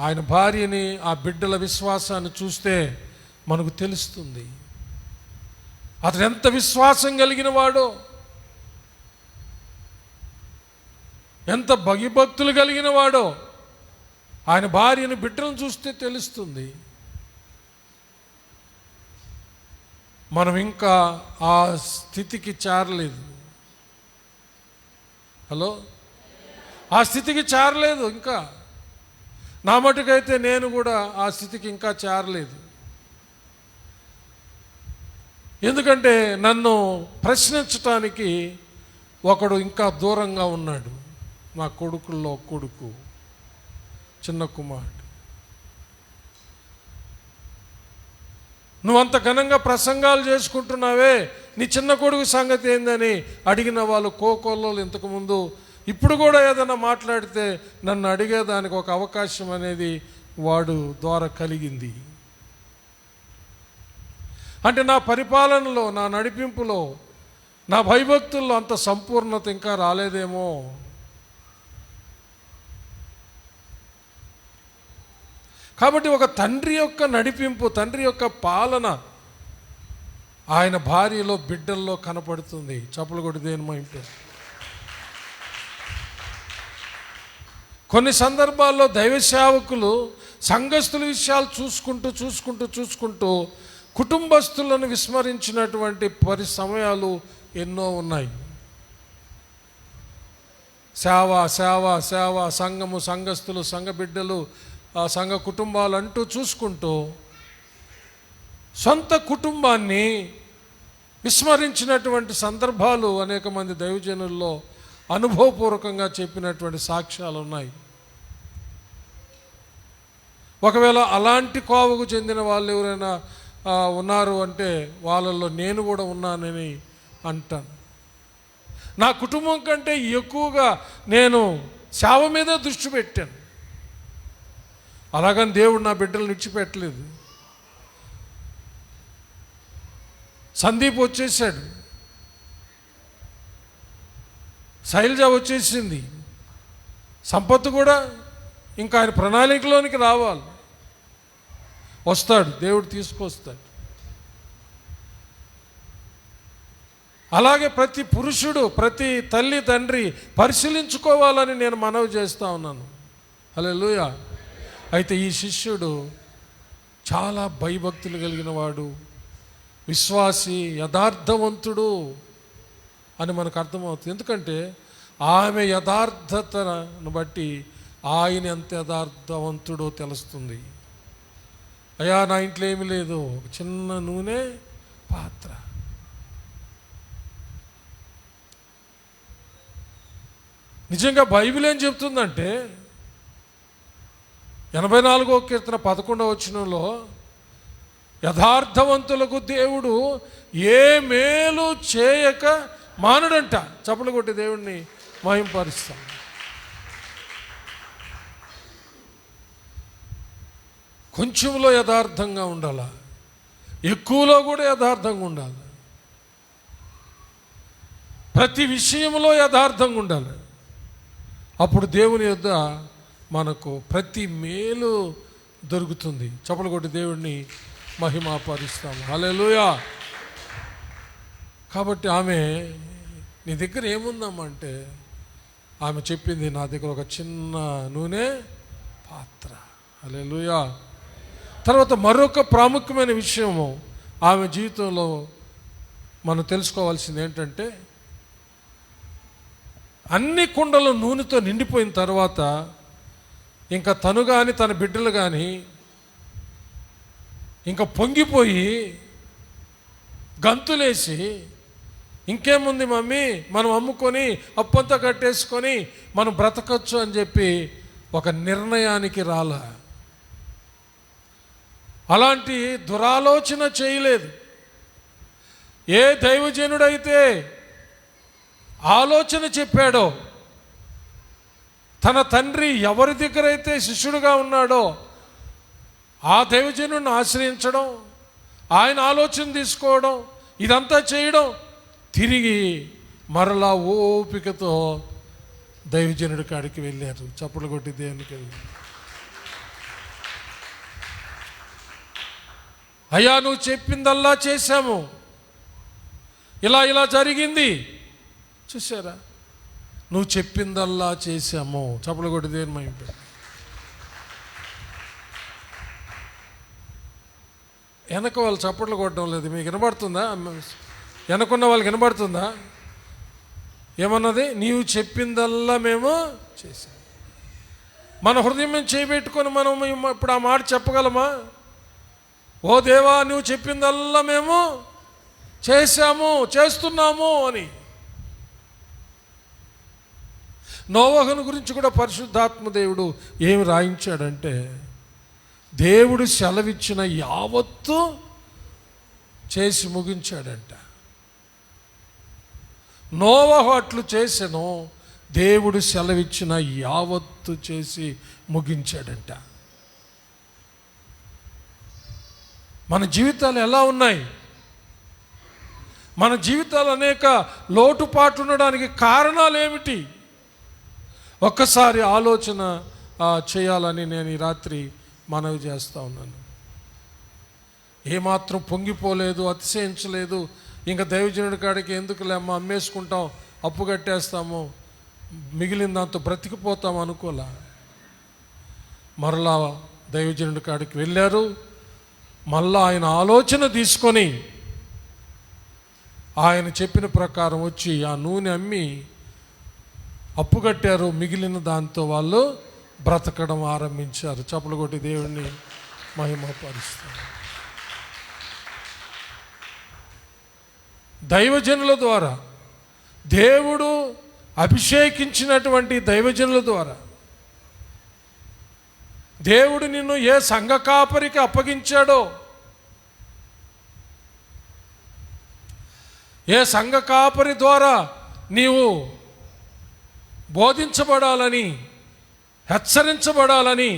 [SPEAKER 1] ఆయన భార్యని, ఆ బిడ్డల విశ్వాసాన్ని చూస్తే మనకు తెలుస్తుంది అతడు ఎంత విశ్వాసం కలిగిన వాడో, ఎంత భక్తులు కలిగిన వాడో. ఆయన భార్యను, బిడ్డలను చూస్తే తెలుస్తుంది. మనం ఇంకా ఆ స్థితికి చేరలేదు. హలో, ఆ స్థితికి చేరలేదు ఇంకా. నా మటుకైతే నేను కూడా ఆ స్థితికి ఇంకా చేరలేదు. ఎందుకంటే నన్ను ప్రశ్నించటానికి ఒకడు ఇంకా దూరంగా ఉన్నాడు. నా కొడుకుల్లో కొడుకు, చిన్న కుమారుడు. నువ్వంత ఘనంగా ప్రసంగాలు చేసుకుంటున్నావే, నీ చిన్న కొడుకు సంగతి ఏందని అడిగిన వాళ్ళు కోకోళ్ళు ఇంతకుముందు. ఇప్పుడు కూడా ఏదైనా మాట్లాడితే నన్ను అడిగేదానికి ఒక అవకాశం అనేది వాడు ద్వారా కలిగింది. అంటే నా పరిపాలనలో, నా నడిపింపులో, నా భయభక్తుల్లో అంత సంపూర్ణత ఇంకా రాలేదేమో. కాబట్టి ఒక తండ్రి యొక్క నడిపింపు, తండ్రి యొక్క పాలన ఆయన భార్యలో, బిడ్డల్లో కనపడుతుంది. చప్పలు కొట్టి దేని మైంటే. కొన్ని సందర్భాల్లో దైవ సేవకులు సంఘస్థుల విషయాలు చూసుకుంటూ కుటుంబస్తులను విస్మరించినటువంటి సమయాలు ఎన్నో ఉన్నాయి. సేవ, సంఘము, సంఘస్థులు, సంఘ బిడ్డలు, సంఘ కుటుంబాలు అంటూ చూసుకుంటూ సొంత కుటుంబాన్ని విస్మరించినటువంటి సందర్భాలు అనేక మంది దైవజనుల్లో అనుభవపూర్వకంగా చెప్పినటువంటి సాక్ష్యాలు ఉన్నాయి. ఒకవేళ అలాంటి కోవకు చెందిన వాళ్ళు ఎవరైనా ఉన్నారు అంటే వాళ్ళల్లో నేను కూడా ఉన్నానని అంటాను. నా కుటుంబం కంటే ఎక్కువగా నేను సేవ మీద దృష్టి పెట్టాను. అలాగని దేవుడు నా బిడ్డలను విడిచిపెట్టలేదు. సందీప్ వచ్చేసాడు, శైలజ వచ్చేసింది, సంపత్తు కూడా ఇంకా ఆయన ప్రణాళికలోనికి రావాలి. వస్తాడు, దేవుడు తీసుకొస్తాడు. అలాగే ప్రతి పురుషుడు, ప్రతి తల్లి తండ్రి పరిశీలించుకోవాలని నేను మనవి చేస్తూ ఉన్నాను. హల్లెలూయా. అయితే ఈ శిష్యుడు చాలా భయభక్తులు కలిగిన వాడు, విశ్వాసి, యథార్థవంతుడు అని మనకు అర్థమవుతుంది. ఎందుకంటే ఆమె యథార్థతను బట్టి ఆయన ఎంత యథార్థవంతుడో తెలుస్తుంది. అయ్యా, నా ఇంట్లో ఏమీ లేదు, ఒక చిన్న నూనె పాత్ర. నిజంగా బైబిల్ ఏం చెప్తుందంటే 84వ కీర్తన 11వ వచనంలో యథార్థవంతులకు దేవుడు ఏ మేలు చేయక మానడంట. చప్పలు కొట్టి దేవుణ్ణి మహింపరుస్తాం. కొంచెంలో యథార్థంగా ఉండాల, ఎక్కువలో కూడా యథార్థంగా ఉండాలి, ప్రతి విషయంలో యథార్థంగా ఉండాలి. అప్పుడు దేవుని యొద్ద మనకు ప్రతి మేలు దొరుకుతుంది. చప్పలు కొట్టి దేవుణ్ణి మహిమపరుస్తాము. హల్లెలూయా. కాబట్టి ఆమె, నీ దగ్గర ఏముందమ్మా అంటే, ఆమె చెప్పింది, నా దగ్గర ఒక చిన్న నూనె పాత్ర. హల్లెలూయా. తర్వాత మరొక ప్రాముఖ్యమైన విషయము ఆమె జీవితంలో మనం తెలుసుకోవాల్సింది ఏంటంటే, అన్ని కుండలు నూనెతో నిండిపోయిన తర్వాత ఇంకా తను కానీ తన బిడ్డలు కానీ ఇంకా పొంగిపోయి గంతులేసి, ఇంకేముంది మమ్మీ, మనం అమ్ముకొని అప్పంతా కట్టేసుకొని మనం బ్రతకచ్చు అని చెప్పి ఒక నిర్ణయానికి రాలా. అలాంటి దురాలోచన చేయలేదు. ఏ దైవజనుడైతే ఆలోచన చెప్పాడో, తన తండ్రి ఎవరి దగ్గర అయితే శిష్యుడుగా ఉన్నాడో ఆ దైవజనుడిని ఆశ్రయించడం, ఆయన ఆలోచన తీసుకోవడం, ఇదంతా చేయడం, తిరిగి మరలా ఓపికతో దైవజనుడి కాడికి వెళ్ళారు. చప్పలు కొట్టి దేవునికి వెళ్ళి, అయ్యా నువ్వు చెప్పిందల్లా చేశాము, ఇలా జరిగింది, చూసారా, నువ్వు చెప్పిందల్లా చేశాము. చప్పలు కొట్టి దేవుని మహిమ. వెనక వాళ్ళు చప్పట్లు కొట్టడం లేదు, మీకు వినబడుతుందా? వెనకున్న వాళ్ళకి వినబడుతుందా? ఏమన్నది? నీవు చెప్పిందల్లా మేము చేసాం. మన హృదయం మేము చేయబెట్టుకొని మనం ఇప్పుడు ఆ మాట చెప్పగలమా? ఓ దేవా, నువ్వు చెప్పిందల్లా మేము చేశాము, చేస్తున్నాము అని. నోవహును గురించి కూడా పరిశుద్ధాత్మ దేవుడు ఏమి రాయించాడంటే, దేవుడు సెలవిచ్చిన యావత్తు చేసి ముగించాడంట. నోవహు అట్లు చేసెను, దేవుడు సెలవిచ్చిన యావత్తు చేసి ముగించాడంట. మన జీవితాలు ఎలా ఉన్నాయి? మన జీవితాలు అనేక లోటుపాట్లు ఉండడానికి కారణాలు ఏమిటి? ఒక్కసారి ఆలోచన చేయాలని నేను ఈ రాత్రి మనవి చేస్తూ ఉన్నాను. ఏమాత్రం పొంగిపోలేదు, అతిశయించలేదు. ఇంకా దైవజనుడి కాడికి ఎందుకులేమ్మా, అమ్మేసుకుంటాం, అప్పు కట్టేస్తాము, మిగిలిన దాంతో బ్రతికిపోతాం అనుకోలే. మరలా దైవజనుడి కాడికి వెళ్ళారు. మళ్ళా ఆయన ఆలోచన తీసుకొని ఆయన చెప్పిన ప్రకారం వచ్చి ఆ నూనె అమ్మి అప్పు కట్టారు. మిగిలిన దాంతో వాళ్ళు బ్రతకడం ఆరంభించారు. చప్పలు కొట్టి దేవుణ్ణి మహిమపరుస్తారు. దైవజనుల ద్వారా, దేవుడు అభిషేకించినటువంటి దైవజనుల ద్వారా, దేవుడు నిన్ను ఏ సంఘ కాపరికి అప్పగించాడో, ఏ సంఘ కాపరి ద్వారా నీవు బోధించబడాలని, హెచ్చరించబడాలని,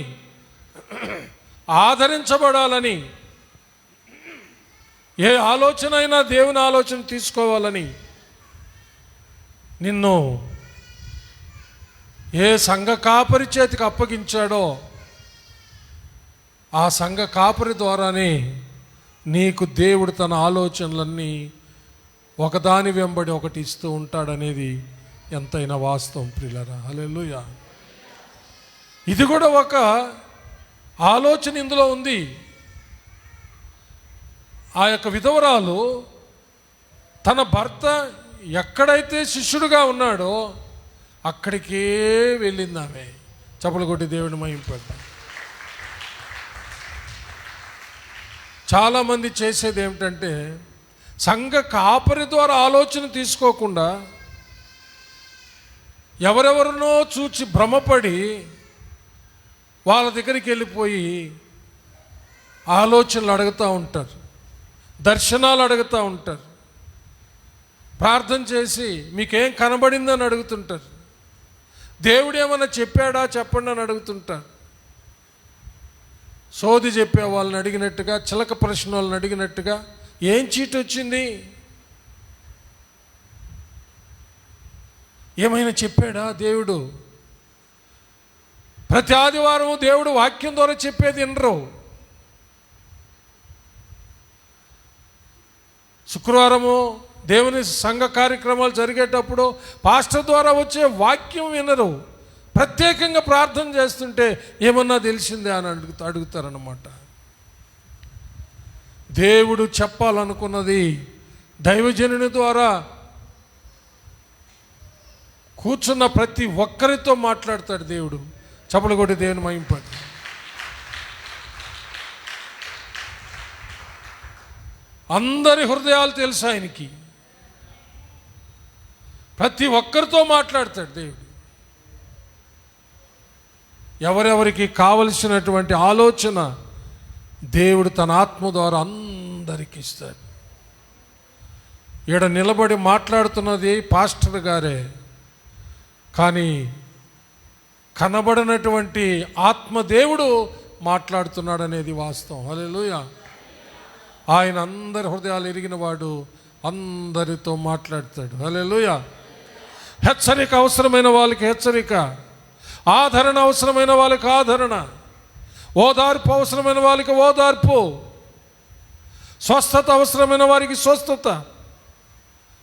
[SPEAKER 1] ఆదరించబడాలని, ఏ ఆలోచన అయినా దేవుని ఆలోచన తీసుకోవాలని నిన్ను ఏ సంఘ కాపరి చేతికి అప్పగించాడో, ఆ సంఘ కాపరి ద్వారానే నీకు దేవుడు తన ఆలోచనలన్నీ ఒకదాని వెంబడి ఒకటి ఇస్తూ ఉంటాడనేది ఎంతైనా వాస్తవం ప్రియులారా. హల్లెలూయా. ఇది కూడా ఒక ఆలోచన ఇందులో ఉంది. ఆ యొక్క విధవరాలు తన భర్త ఎక్కడైతే శిష్యుడుగా ఉన్నాడో అక్కడికే వెళ్ళింది ఆమె. చప్పలు కొట్టి దేవుని మహింపడ్డా. చాలామంది చేసేది ఏమిటంటే, సంఘ కాపరి ద్వారా ఆలోచన తీసుకోకుండా ఎవరెవరినో చూచి భ్రమపడి వాళ్ళ దగ్గరికి వెళ్ళిపోయి ఆలోచనలు అడుగుతూ ఉంటారు, దర్శనాలు అడుగుతూ ఉంటారు, ప్రార్థన చేసి మీకేం కనబడిందని అడుగుతుంటారు, దేవుడు ఏమన్నా చెప్పాడా చెప్పండి అని అడుగుతుంటారు. సోది చెప్పే వాళ్ళని అడిగినట్టుగా, చిలక ప్రశ్న వాళ్ళని అడిగినట్టుగా, ఏం చీట్ వచ్చింది, ఏమైనా చెప్పాడా దేవుడు? ప్రతి ఆదివారం దేవుడు వాక్యం ద్వారా చెప్పేది వినరు. శుక్రవారము దేవుని సంఘ కార్యక్రమాలు జరిగేటప్పుడు పాస్టర్ ద్వారా వచ్చే వాక్యం వినరు. ప్రత్యేకంగా ప్రార్థన చేస్తుంటే ఏమన్నా తెలిసిందే అని అడుగుతారన్నమాట. దేవుడు చెప్పాలనుకున్నది దైవజనుని ద్వారా కూర్చున్న ప్రతి ఒక్కరితో మాట్లాడతాడు దేవుడు. చప్పలు కొట్టి దేవుని మహింపడు. అందరి హృదయాలు తెలుసు ఆయనకి. ప్రతి ఒక్కరితో మాట్లాడతాడు దేవుడు. ఎవరెవరికి కావలసినటువంటి ఆలోచన దేవుడు తన ఆత్మ ద్వారా అందరికి ఇస్తాడు. ఈడ నిలబడి మాట్లాడుతున్నది పాస్టర్ గారే, కానీ కనబడినటువంటి ఆత్మదేవుడు మాట్లాడుతున్నాడు అనేది వాస్తవం. హల్లెలూయా. ఆయన అందరి హృదయాలు ఎరిగిన వాడు, అందరితో మాట్లాడతాడు. హల్లెలూయా. హెచ్చరిక అవసరమైన వాళ్ళకి హెచ్చరిక, ఆదరణ అవసరమైన వాళ్ళకి ఆదరణ, ఓదార్పు అవసరమైన వాళ్ళకి ఓదార్పు, స్వస్థత అవసరమైన వారికి స్వస్థత,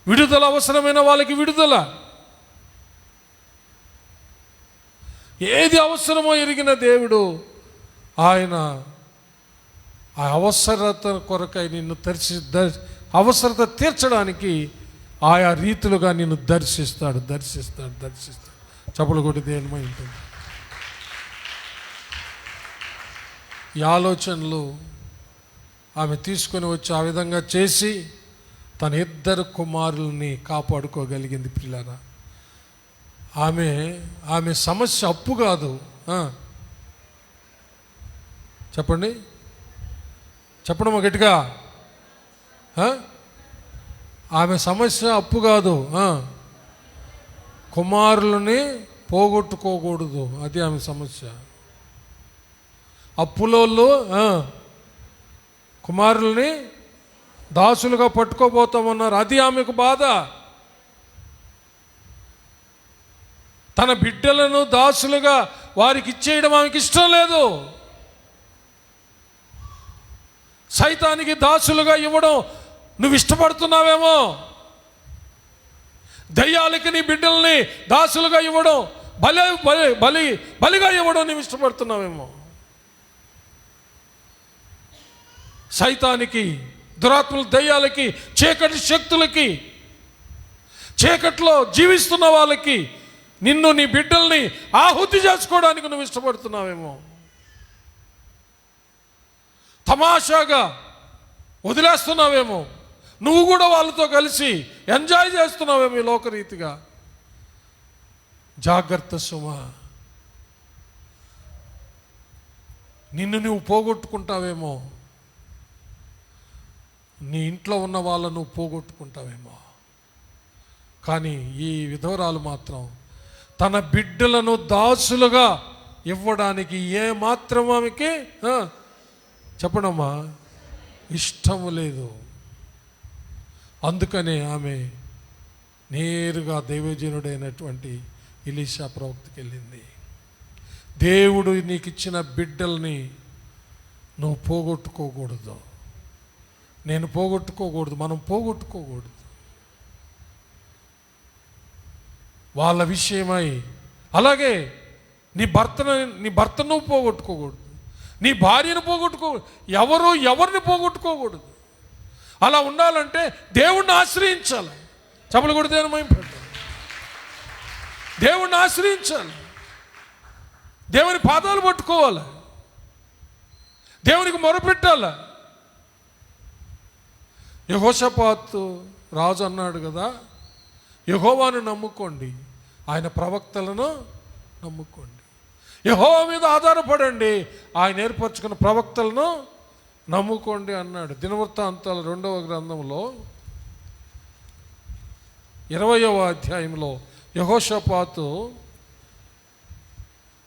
[SPEAKER 1] విడుదల అవసరమైన వాళ్ళకి విడుదల. ఏది అవసరమో ఎరిగిన దేవుడు ఆయన ఆ అవసరత కొరకై నిన్ను అవసరత తీర్చడానికి ఆయా రీతులుగా నిన్ను దర్శిస్తాడు. చప్పులు కొట్టి దేనిమై ఉంటుంది. ఈ ఆలోచనలు ఆమె తీసుకొని వచ్చి ఆ విధంగా చేసి తన 2 కుమారుల్ని కాపాడుకోగలిగింది. పిల్లరా, ఆమె సమస్య అప్పు కాదు. చెప్పడమా గట్టిగా. ఆమె సమస్య అప్పు కాదు, కుమారులని పోగొట్టుకోకూడదు. అది ఆమె సమస్య. అప్పులోళ్ళు కుమారుల్ని దాసులుగా పట్టుకోబోతామన్నారు. అది ఆమెకు బాధ. తన బిడ్డలను దాసులుగా వారికి ఇచ్చేయడం ఆమెకి ఇష్టం లేదు. సైతానికి దాసులుగా ఇవ్వడం నువ్వు ఇష్టపడుతున్నావేమో. దయ్యాలకి నీ బిడ్డల్ని దాసులుగా ఇవ్వడం, బలిగా ఇవ్వడం నువ్వు ఇష్టపడుతున్నావేమో. సైతానికి, దురాత్మల దయ్యాలకి, చీకటి శక్తులకి, చీకట్లో జీవిస్తున్న వాళ్ళకి నిన్ను, నీ బిడ్డల్ని ఆహుతి చేసుకోవడానికి నువ్వు ఇష్టపడుతున్నావేమో. తమాషాగా వదిలేస్తున్నావేమో. నువ్వు కూడా వాళ్ళతో కలిసి ఎంజాయ్ చేస్తున్నావేమో ఈ లోకరీతిగా. జాగ్రత్త సుమా, నిన్ను నువ్వు పోగొట్టుకుంటావేమో. నీ ఇంట్లో ఉన్న వాళ్ళను నువ్వు పోగొట్టుకుంటావేమో. కానీ ఈ విధవరాలు మాత్రం తన బిడ్డలను దాసులుగా ఇవ్వడానికి ఏమాత్రం ఆమెకి చెప్పడమ్మా ఇష్టము లేదు. అందుకనే ఆమె నేరుగా దైవజనుడైనటువంటి ఎలీషా ప్రవక్తకి వెళ్ళింది. దేవుడు నీకు ఇచ్చిన బిడ్డల్ని నువ్వు పోగొట్టుకోకూడదు. నేను పోగొట్టుకోకూడదు, మనం పోగొట్టుకోకూడదు. వాళ్ళ విషయమై అలాగే నీ భర్తను నువ్వు పోగొట్టుకోకూడదు, నీ భార్యను పోగొట్టుకోకూడదు, ఎవరిని పోగొట్టుకోకూడదు. అలా ఉండాలంటే దేవుణ్ణి ఆశ్రయించాలి. చపలు కూడా దేవుణ్ణి ఆశ్రయించాలి. దేవుని పాదాలు పట్టుకోవాలి. దేవునికి మొరపెట్టాలి. యెహోషాపాతు రాజు అన్నాడు కదా, యెహోవాను నమ్ముకోండి, ఆయన ప్రవక్తలను నమ్ముకోండి, యెహోవా మీద ఆధారపడండి, ఆయన ఏర్పరచుకున్న ప్రవక్తలను నమ్ముకోండి అన్నాడు. దినవృత్తాంతాల 2వ గ్రంథంలో 20వ అధ్యాయంలో యెహోషాపాతు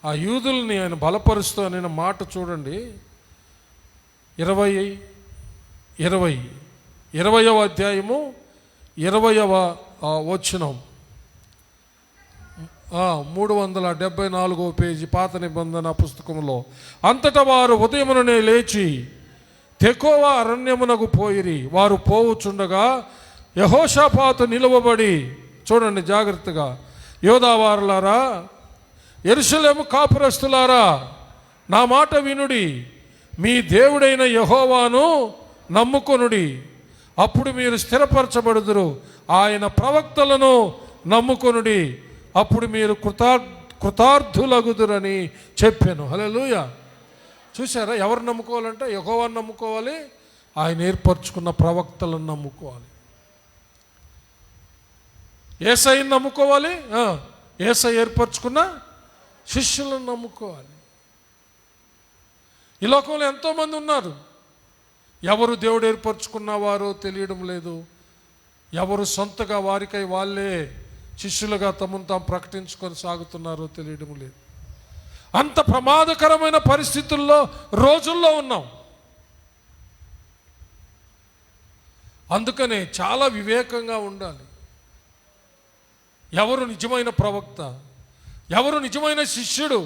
[SPEAKER 1] ఆ యూదుల్ని ఆయన బలపరుస్తూ అనే మాట చూడండి. 20వ అధ్యాయము 20వ వచనం, 374వ పేజీ పాత నిబంధన పుస్తకంలో. అంతటా వారు ఉదయముననే లేచి తెకోవా అరణ్యమునకు పోయిరి. వారు పోవుచుండగా యెహోషాపాతు నిలవబడి, చూడండి జాగ్రత్తగా, యోదావారులారా, యెరూషలేము కాపురస్తులారా, నా మాట వినుడి, మీ దేవుడైన యెహోవాను నమ్ముకొనుడి, అప్పుడు మీరు స్థిరపరచబడుదురు. ఆయన ప్రవక్తలను నమ్ముకొనుడి, అప్పుడు మీరు కృతార్థులగుదురని చెప్పాను. హల్లెలూయా. చూసారా, ఎవరు నమ్ముకోవాలంటే యెహోవాను నమ్ముకోవాలి, ఆయన ఏర్పరచుకున్న ప్రవక్తలను నమ్ముకోవాలి. యేసయ్యను నమ్ముకోవాలి, యేసయ్య ఏర్పరచుకున్న శిష్యులను నమ్ముకోవాలి. ఈ లోకంలో ఎంతోమంది ఉన్నారు. ఎవరు దేవుడు ఏర్పరచుకున్నవారో తెలియడం లేదు. ఎవరు సొంతగా వారికై వాళ్ళే శిష్యులుగా తమను తాము ప్రకటించుకొని సాగుతున్నారో తెలియడం లేదు. అంత ప్రమాదకరమైన పరిస్థితుల్లో, రోజుల్లో ఉన్నాం. అందుకనే చాలా వివేకంగా ఉండాలి. ఎవరు నిజమైన ప్రవక్త, ఎవరు నిజమైన శిష్యుడు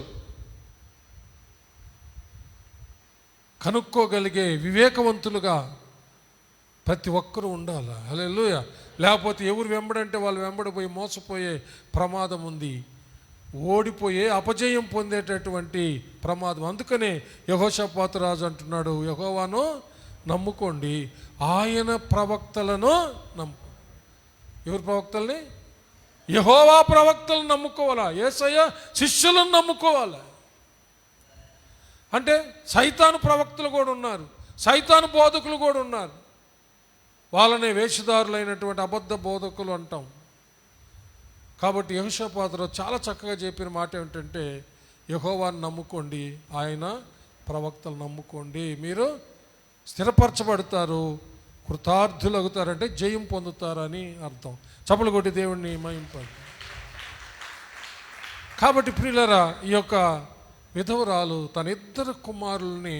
[SPEAKER 1] కనుక్కోగలిగే వివేకవంతులుగా ప్రతి ఒక్కరూ ఉండాలి. హల్లెలూయా. లేకపోతే ఎవరు వెంబడంటే వాళ్ళు వెంబడిపోయి మోసపోయే ప్రమాదం ఉంది. ఓడిపోయే అపజయం పొందేటటువంటి ప్రమాదం. అందుకనే యెహోషాపాతు రాజు అంటున్నాడు, యెహోవాను నమ్ముకోండి, ఆయన ప్రవక్తలను నమ్ముకోండి. ఎవరి ప్రవక్తల్ని? యెహోవా ప్రవక్తలను నమ్ముకోవాలా, యేసయ్య శిష్యులను నమ్ముకోవాలా. అంటే సైతాను ప్రవక్తలు కూడా ఉన్నారు, సైతాను బోధకులు కూడా ఉన్నారు. వాళ్ళనే వేషధారులైనటువంటి అబద్ధ బోధకులు అంటాం. కాబట్టి యెహోషాపాతు రాజు చాలా చక్కగా చెప్పిన మాట ఏమిటంటే, యెహోవాను నమ్ముకోండి, ఆయన ప్రవక్తలు నమ్ముకోండి, మీరు స్థిరపరచబడతారు, కృతార్థులవుతారంటే జయం పొందుతారని అర్థం. చప్పలు కొట్టి దేవుణ్ణి మహింపండి. కాబట్టి ప్రియులారా, ఈ యొక్క విధవరాలు తన ఇద్దరు కుమారుల్ని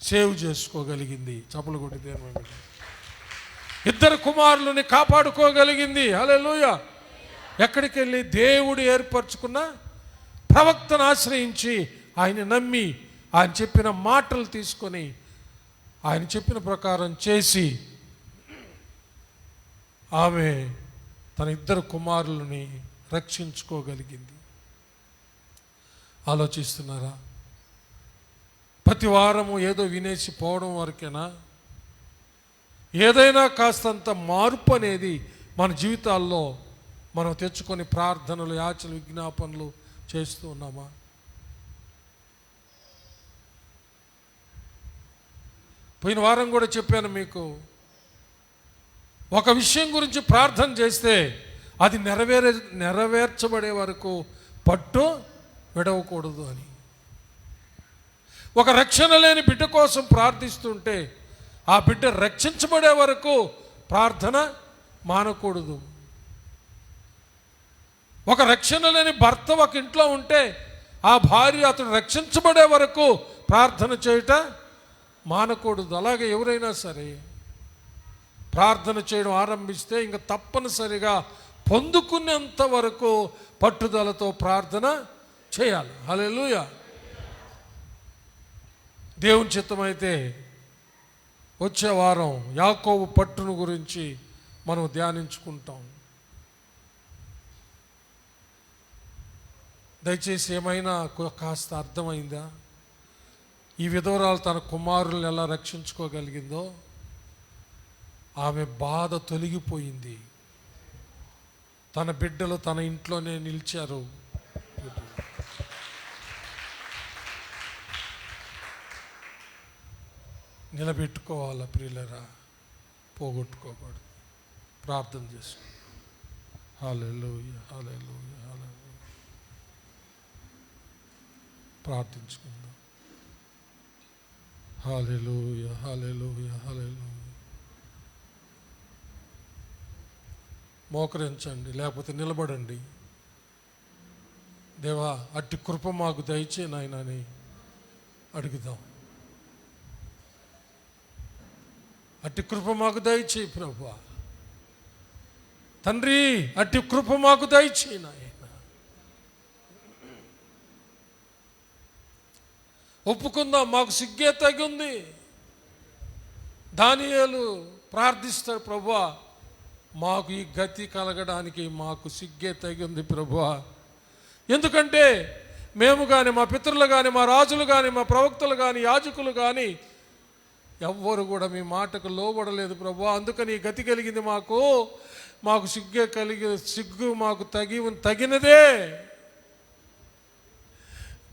[SPEAKER 1] సేవ్ చేసుకోగలిగింది. చప్పలు కొట్టి దేవుని మహింపండి. ఇద్దరు కుమారులని కాపాడుకోగలిగింది. హల్లెలూయా. ఎక్కడికి వెళ్ళి? దేవుడు ఏర్పరచుకున్న ప్రవక్తను ఆశ్రయించి ఆయన నమ్మి ఆయన చెప్పిన మాటలు తీసుకొని ఆయన చెప్పిన ప్రకారం చేసి ఆమె తన ఇద్దరు కుమారులని రక్షించుకోగలిగింది. ఆలోచిస్తున్నారా? ప్రతి వారము ఏదో వినేసి పోవడం వరకేనా? ఏదైనా కాస్తంత మార్పు అనేది మన జీవితాల్లో మనం తెచ్చుకొని ప్రార్థనలు, యాచనలు, విజ్ఞాపనలు చేస్తూ ఉన్నామా? పోయిన వారం కూడా చెప్పాను మీకు, ఒక విషయం గురించి ప్రార్థన చేస్తే అది నెరవేర్చబడే వరకు పట్టు విడవకూడదు అని. ఒక రక్షణ లేని బిడ్డ కోసం ప్రార్థిస్తుంటే ఆ బిడ్డ రక్షించబడే వరకు ప్రార్థన మానకూడదు. ఒక రక్షణ లేని భర్త ఒక ఇంట్లో ఉంటే ఆ భార్య అతను రక్షించబడే వరకు ప్రార్థన చేయట మానకూడదు. అలాగే ఎవరైనా సరే ప్రార్థన చేయడం ఆరంభిస్తే ఇంకా తప్పనిసరిగా పొందుకునేంత వరకు పట్టుదలతో ప్రార్థన చేయాలి. హల్లెలూయా. దేవుని చిత్తమైతే వచ్చే వారం యాకోబు పట్టును గురించి మనం ధ్యానించుకుంటాం. దయచేసి ఏమైనా కాస్త అర్థమైందా? ఈ విధవరాలు తన కుమారులను ఎలా రక్షించుకోగలిగిందో, ఆమె బాధ తొలగిపోయింది. తన బిడ్డలు తన ఇంట్లోనే నిలిచారు. నిలబెట్టుకోవాలా ప్రియులరా, పోగొట్టుకోకూడదు. ప్రార్థన చేసుకో. హల్లెలూయా, హల్లెలూయా, హల్లెలూయా. ప్రార్థించుకుందాం. హల్లెలూయా, హల్లెలూయా, హల్లెలూయా. మోకరించండి, లేకపోతే నిలబడండి. దేవా, అట్టి కృప మాకు దయచే నాయనా అని అడుగుదాం. అట్టి కృప మాకు దయచేయి ప్రభువా. తండ్రి, అట్టి కృప మాకు దయచేయి నాయన. ఒప్పుకుందాం, మాకు సిగ్గే తగింది. దానియేలు ప్రార్థిస్తాడు, ప్రభువా మాకు ఈ గతి కలగడానికి మాకు సిగ్గే తగింది ప్రభువా. ఎందుకంటే మేము కానీ, మా పితరులు కానీ, మా రాజులు కానీ, మా ప్రవక్తలు కానీ, యాజకులు కానీ ఎవ్వరు కూడా మీ మాటకు లోబడలేదు ప్రభువా. అందుకని ఈ గతి కలిగింది మాకు. మాకు సిగ్గు మాకు తగినదే.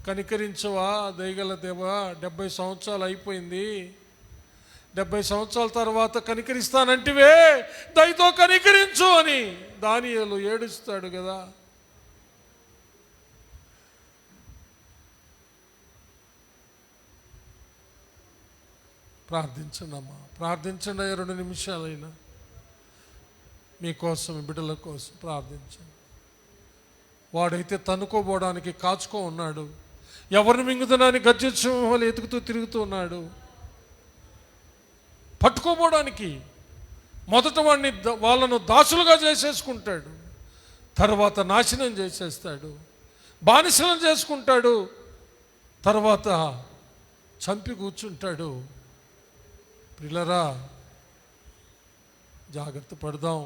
[SPEAKER 1] కనికరించవా దయగల దేవా. 70 సంవత్సరాలు అయిపోయింది. 70 సంవత్సరాల తర్వాత కనికరిస్తానంటివే, దయతో కనికరించు అని దానియేలు ఏడుస్తాడు కదా. ప్రార్థించండి అమ్మా, ప్రార్థించండి. 2 నిమిషాలైనా మీకోసం, బిడ్డల కోసం ప్రార్థించండి. వాడైతే తన్నుకోబోవడానికి కాచుకో ఉన్నాడు. ఎవరిని మింగుతున్నాని గర్జించడం ఎతుకుతూ తిరుగుతూ ఉన్నాడు. పట్టుకోబోవడానికి మొదట వాళ్ళను దాసులుగా చేసేసుకుంటాడు, తర్వాత నాశనం చేసేస్తాడు, బానిసలను చేసుకుంటాడు, తర్వాత చంపి కూర్చుంటాడు. పిల్లరా, జాగ్రత్త పడదాం.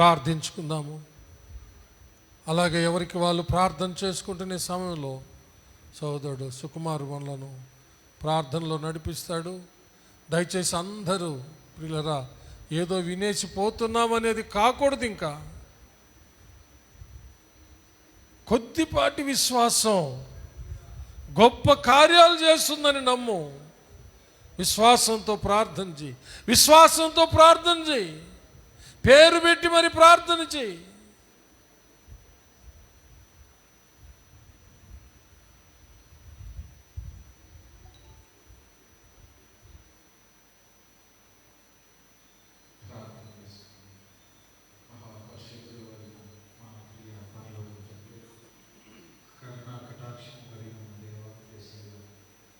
[SPEAKER 1] ప్రార్థించుకుందాము. అలాగే ఎవరికి వాళ్ళు ప్రార్థన చేసుకుంటునే సమయంలో సోదరుడు సుకుమార్ మనలను ప్రార్థనలో నడిపిస్తాడు. దయచేసి అందరూ ప్రియులరా, ఏదో వినేసి పోతున్నాం అనేది కాకూడదు. ఇంకా కొద్దిపాటి విశ్వాసం గొప్ప కార్యాలు చేస్తుందని నమ్ము. విశ్వాసంతో ప్రార్థన చేయి, విశ్వాసంతో ప్రార్థన చేయి, పేరు పెట్టి మరి ప్రార్థన చేయి.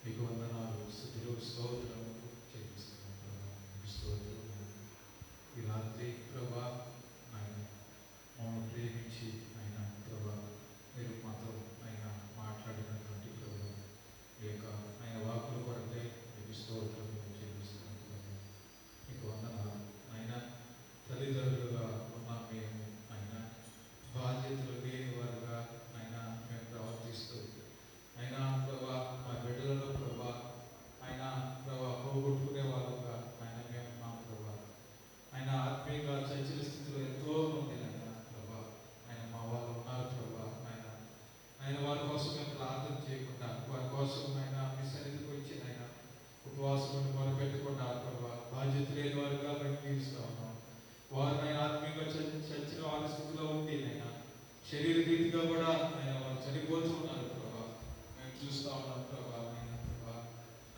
[SPEAKER 2] మీకు వందనాలు, స్తుతులు, స్తోత్రము చెల్లిస్తున్నాం ప్రభా. స్తోత్రం ఈ రాత్రి ప్రభా, ఆయన మమ్మల్ని ప్రేమించి ఆయన ప్రభా మీరు మాతో ఆయన మాట్లాడినటువంటి ప్రభా ఈ యొక్క ఆయన వాక్కుల కొరకై మీకు స్తోత్రము చెల్లిస్తున్నాం ప్రభా. మీకు వందనాలు. ఆయన తల్లిదండ్రులుగా ఉన్న మేము ఆయన బాధ్యతలు లేని వారుగా ఆయన మేము ప్రవర్తిస్తూ ఆయన ప్రభా మా బిడ్డలలో ప్రభా ఆయన ప్రభా పోగొట్టుకునే వాళ్ళుగా ఆయన మేము ఉన్నాం ప్రభా. ఆయన ఆత్మీయంగా చంచల స్థితిలో ఎంతో మంది ఆయన ప్రభా ఆయన మా వాళ్ళు ఉన్నారు ప్రభా. ఆయన వారి కోసం మేము ప్రార్థన చేయకుండా, వారి కోసం ఆయన మీ సన్నిధికి వచ్చి ఆయన ఉపవాసం మొదలుపెట్టకుండా ప్రభా బాధ్యత లేని వారుగా మేము తీరుస్తూ ఉన్నాం. వారు ఆయన ఆత్మీయంగా చచ్చిన వారి స్థితిలో ఉండి ఆయన శరీర రీతిగా కూడా ఆయన వారు చనిపోతూ ఉన్నారు ప్రభా. మేము చూస్తూ ఉన్నాం ప్రభా.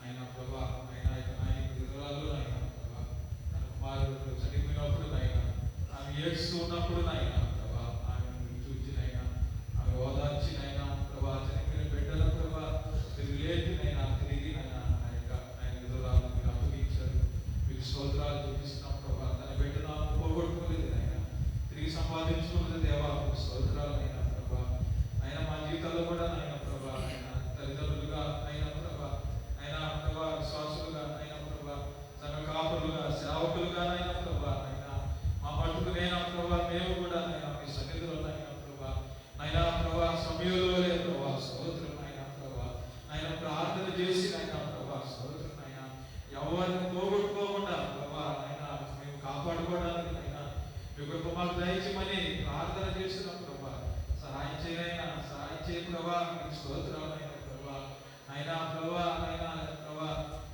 [SPEAKER 2] ఆయన ప్రభా ఆయన విధురాలు ఆయన ప్రభా తన కుమారుడు చనిపోయినప్పుడు ఆయన ఆమె ఏడుస్తూ ఉన్నప్పుడు ఆయన ప్రభా ఆమె చూచినైనా ఆమె ఓదార్చినైనా ప్రభా చనిపోయిన బిడ్డల ప్రభా తిరిగి లేపినైనా తిరిగినైనా ఆయన విధురాలు మీరు అప్పగించారు. మీకు స్తోత్రాలు చూపిస్తున్నాం ప్రభా. తన బిడ్డను పోగొట్టుకోలేదు ఆయన, తిరిగి సంపాదించుకున్నది దేవా. మీకు స్తోత్రాలు అయినా ప్రభా. ఆయన మా జీవితాల్లో కూడా ఆయన ప్రభా ఆయన తల్లిదండ్రులుగా ఆయన ప్రభా ఆయన ప్రభా విశ్వాసులుగా ఆయన ప్రభా సంఘ కాపులుగా సేవకులుగా ఆయన ప్రభా ఆయన మా మట్టుకునైనా ప్రభా మేము కూడా ఆయన మీ సన్నిధిలో అయినా ప్రభా ఆయన ప్రభా సమయంలో ప్రభా స్తోత్రం అయిన ప్రభా ఆయన ప్రార్థన చేసి ఆయన ప్రభా స్తోత్రం అయిన ఎవరిని పోగొట్టుకోకుండా ప్రభా ఆయన మేము కాపాడుకోవడానికి అయినా మీ కుటుంబాలు దయచేయమని ప్రార్థన చేసిన ప్రభా సహాయం చేయనైనా సహాయం చేయ ప్రభా. మీకు స్తోత్రాలు అయిన ప్రభా. అయినా ప్రభా అయినా ప్రభా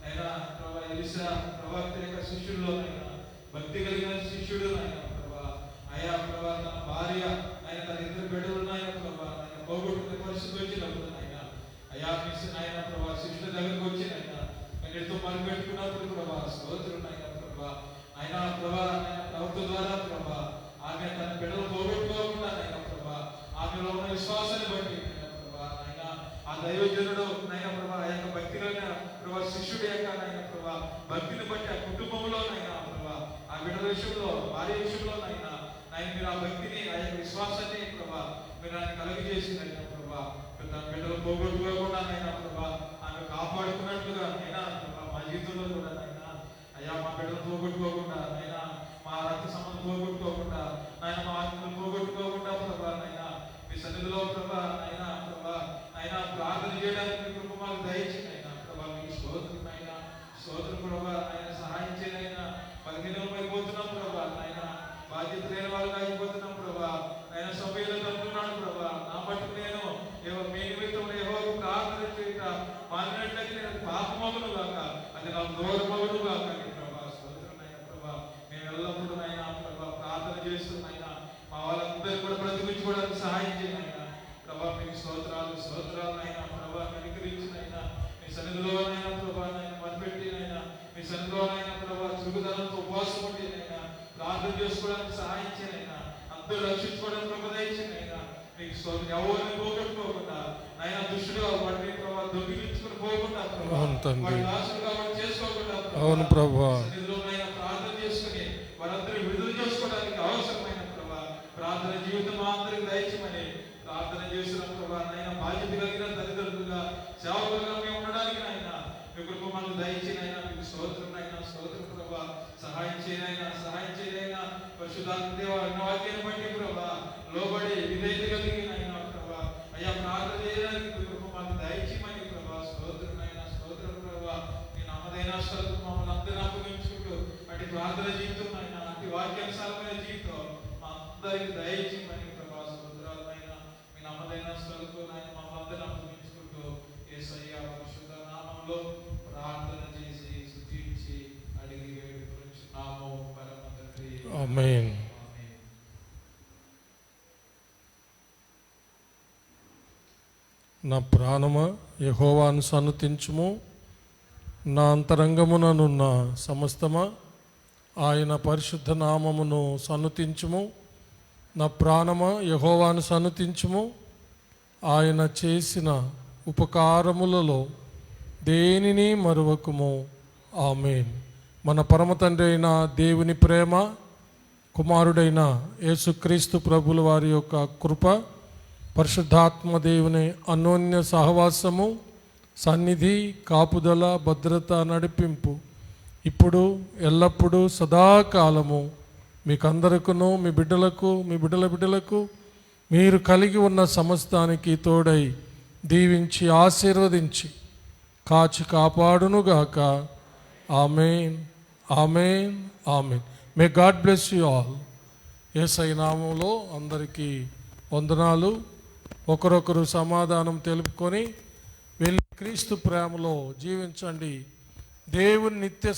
[SPEAKER 2] అయినా ప్రభా ఎలీషా ప్రవక్త యొక్క శిష్యుల్లో అయినా భక్తి కలిగిన శిష్యుడు అయినా ప్రభా. అయా ప్రభా తన భార్య ఆయన తన ఇద్దరు బిడ్డలు ఆయన ప్రభా ఆయన పోగొట్టుకునే పరిస్థితి వచ్చినప్పుడు అయినా అయా ఆయన ప్రభా శిష్యుల దగ్గరకు వచ్చి అయినా ఎంతో మరిపెట్టుకున్నప్పుడు ప్రభా స్తోత్రం అయిన ప్రభా. అయినా ప్రభా ఆయన ప్రవక్త ద్వారా ప్రభా ఆమె తన బిడ్డలు పోగొట్టుకోకుండా అయినా ప్రభా ఆమెలో ఉన్న విశ్వాసాన్ని బట్టి ప్రభా ఆయన ఆ దైవజనుడు నైనా ప్రభా ఆ యొక్క భక్తిలోనే ప్రభా శిష్యుడు యొక్క నైనా ప్రభా భక్తిని బట్టి ఆ కుటుంబంలోనైనా ప్రభా ఆ బిడ్డల విషయంలో భార్య విషయంలోనైనా ఆయన మీరు ఆ భక్తిని ఆ యొక్క విశ్వాసాన్ని ప్రభా మీరు ఆయన కలుగజేసిందైనా ప్రభా. తన బిడ్డలు పోగొట్టుకోకుండా అయినా ప్రభా ఆమె కాపాడుకున్నట్లుగా అయినా ప్రభా మా జీవితంలో కూడా అయినా అయ్యా మా బిడ్డలు పోగొట్టుకోకుండా అయినా మా రక్త సంబంధం పోగొట్టుకోకుండా ఆయన మా ఆత్మలు పోగొట్టుకోకుండా ప్రభా అయినా మీ సన్నిధిలో ప్రభా అయినా ప్రభా అయినా ప్రార్థన చేయడానికి మీ కుటుంబాలు దయచేయండి అయినా ప్రభా. మీకు స్తోత్రం అయినా స్తోత్రం ప్రభా ఆయన సహాయం చేయనైనా 10 దినాలు అయిపోతున్నాం ప్రభా అయినా బాధ్యత లేని వాళ్ళగా అయిపోతున్నాం ప్రభా. ఆయన సభ్యులు అంటున్నాడు ప్రభా నా మట్టుకు నేను మీ నిమిత్తం యెహోవాకు ప్రార్థన చేయక మానినట్లయితే నేను పాపమగును గాక, అది నాకు దూరమగును గాక ప్రభా. స్తోత్రం అయినా ప్రభా. మేము ఎల్లప్పుడూ అయినా ప్రభా ప్రార్థన చేస్తున్నాయినా మా వాళ్ళందరూ కూడా బ్రతికించుకోవడానికి సహాయం చేయనైనా ప్రభా. మీకు స్తోత్రాలు స్తోత్రాలు అయినా ప్రభా. అనుగ్రహించినైనా మీ సన్నిధిలోనైనా ప్రభా నైనా మరిపెట్టినైనా మీ సన్నిధిలోనైనా ప్రభా చురుకుదనంతో ఉపవాసం ఉండినైనా ప్రార్థన చేసుకోవడానికి సహాయం చేయనైనా అందరూ రక్షించుకోవడానికి ప్రబోధించినైనా మీకు స్తోత్రం. ఎవరిని పోగొట్టుకోకుండా అయినా దుష్టుగా వాటిని ప్రభా దొంగిలించుకుని పోకుండా ప్రభా వాటి నాశనంగా వాటి చేసుకోకుండా
[SPEAKER 1] అవును ప్రభా
[SPEAKER 2] సన్నిధిలోనైనా ప్రార్థన చేసుకుని వారందరూ విడుదల చేసుకోవడానికి అవసరమైన ప్రభా ప్రార్థన జీవితం అందరికి దయచేయమని ప్రార్థన చేస్తున్నాం ప్రభా. నైనా బాధ్యత కలిగిన తల్లిదండ్రులుగా సేవకులుగా మేము ఉండడానికి నైనా మీ కుటుంబాలను దయచేయనైనా మీకు స్తోత్రం అయినా స్తోత్రం ప్రభా. సహాయం చేయనైనా సహాయం చేయనైనా పరిశుద్ధాత్మ దేవ వాక్యాన్ని బట్టి ప్రభా లోబడి విధేయత కలిగి నాయన ప్రభా అయ్యా ప్రార్థన చేయడానికి మీ కృప మాకు దయచేయమని ప్రభా స్తోత్రం నాయన స్తోత్రం ప్రభా మీ నామదైన స్తోత్రం మమ్మల్ని అందరినీ అప్పగించుకుంటూ అటు ప్రార్థన జీవితం నాయన అటు వాక్యానుసారమైన జీవితం మా అందరికి దయచేయమని ప్రభా స్తోత్రాలు నాయన మీ నామదైన స్తోత్రం నాయన మమ్మల్ని అందరినీ అప్పగించుకుంటూ యేసయ్య పరిశుద్ధ నామంలో ప్రార్థన చేసి స్తుతించి అడిగి వేడుకొనుచున్నాము పరమ తండ్రి.
[SPEAKER 1] ఆమేన్. నా ప్రాణమా యెహోవాను సన్నుతించుము, నా అంతరంగముననున్న సమస్తమా ఆయన పరిశుద్ధ నామమును సన్నుతించుము. నా ప్రాణమా యెహోవాను సన్నుతించుము, ఆయన చేసిన ఉపకారములలో దేనిని మరువకుము. ఆమేన్. మన పరమ తండ్రి అయిన దేవుని ప్రేమ, కుమారుడైన యేసుక్రీస్తు ప్రభుల వారి యొక్క కృప, పరిశుద్ధాత్మ దేవుని అన్యోన్య సహవాసము, సన్నిధి, కాపుదల, భద్రత, నడిపింపు ఇప్పుడు ఎల్లప్పుడూ సదాకాలము మీకందరకును మీ బిడ్డలకు మీ బిడ్డల బిడ్డలకు మీరు కలిగి ఉన్న సమస్తానికి తోడై దీవించి ఆశీర్వదించి కాచి కాపాడునుగాక. Amen, amen, amen. May God bless you all. Yesayya నామములో అందరికీ వందనాలు. ఒకరొకరు సమాధానం తెలుపుకొని వెళ్ళి క్రీస్తు ప్రేమలో జీవించండి. దేవుని నిత్య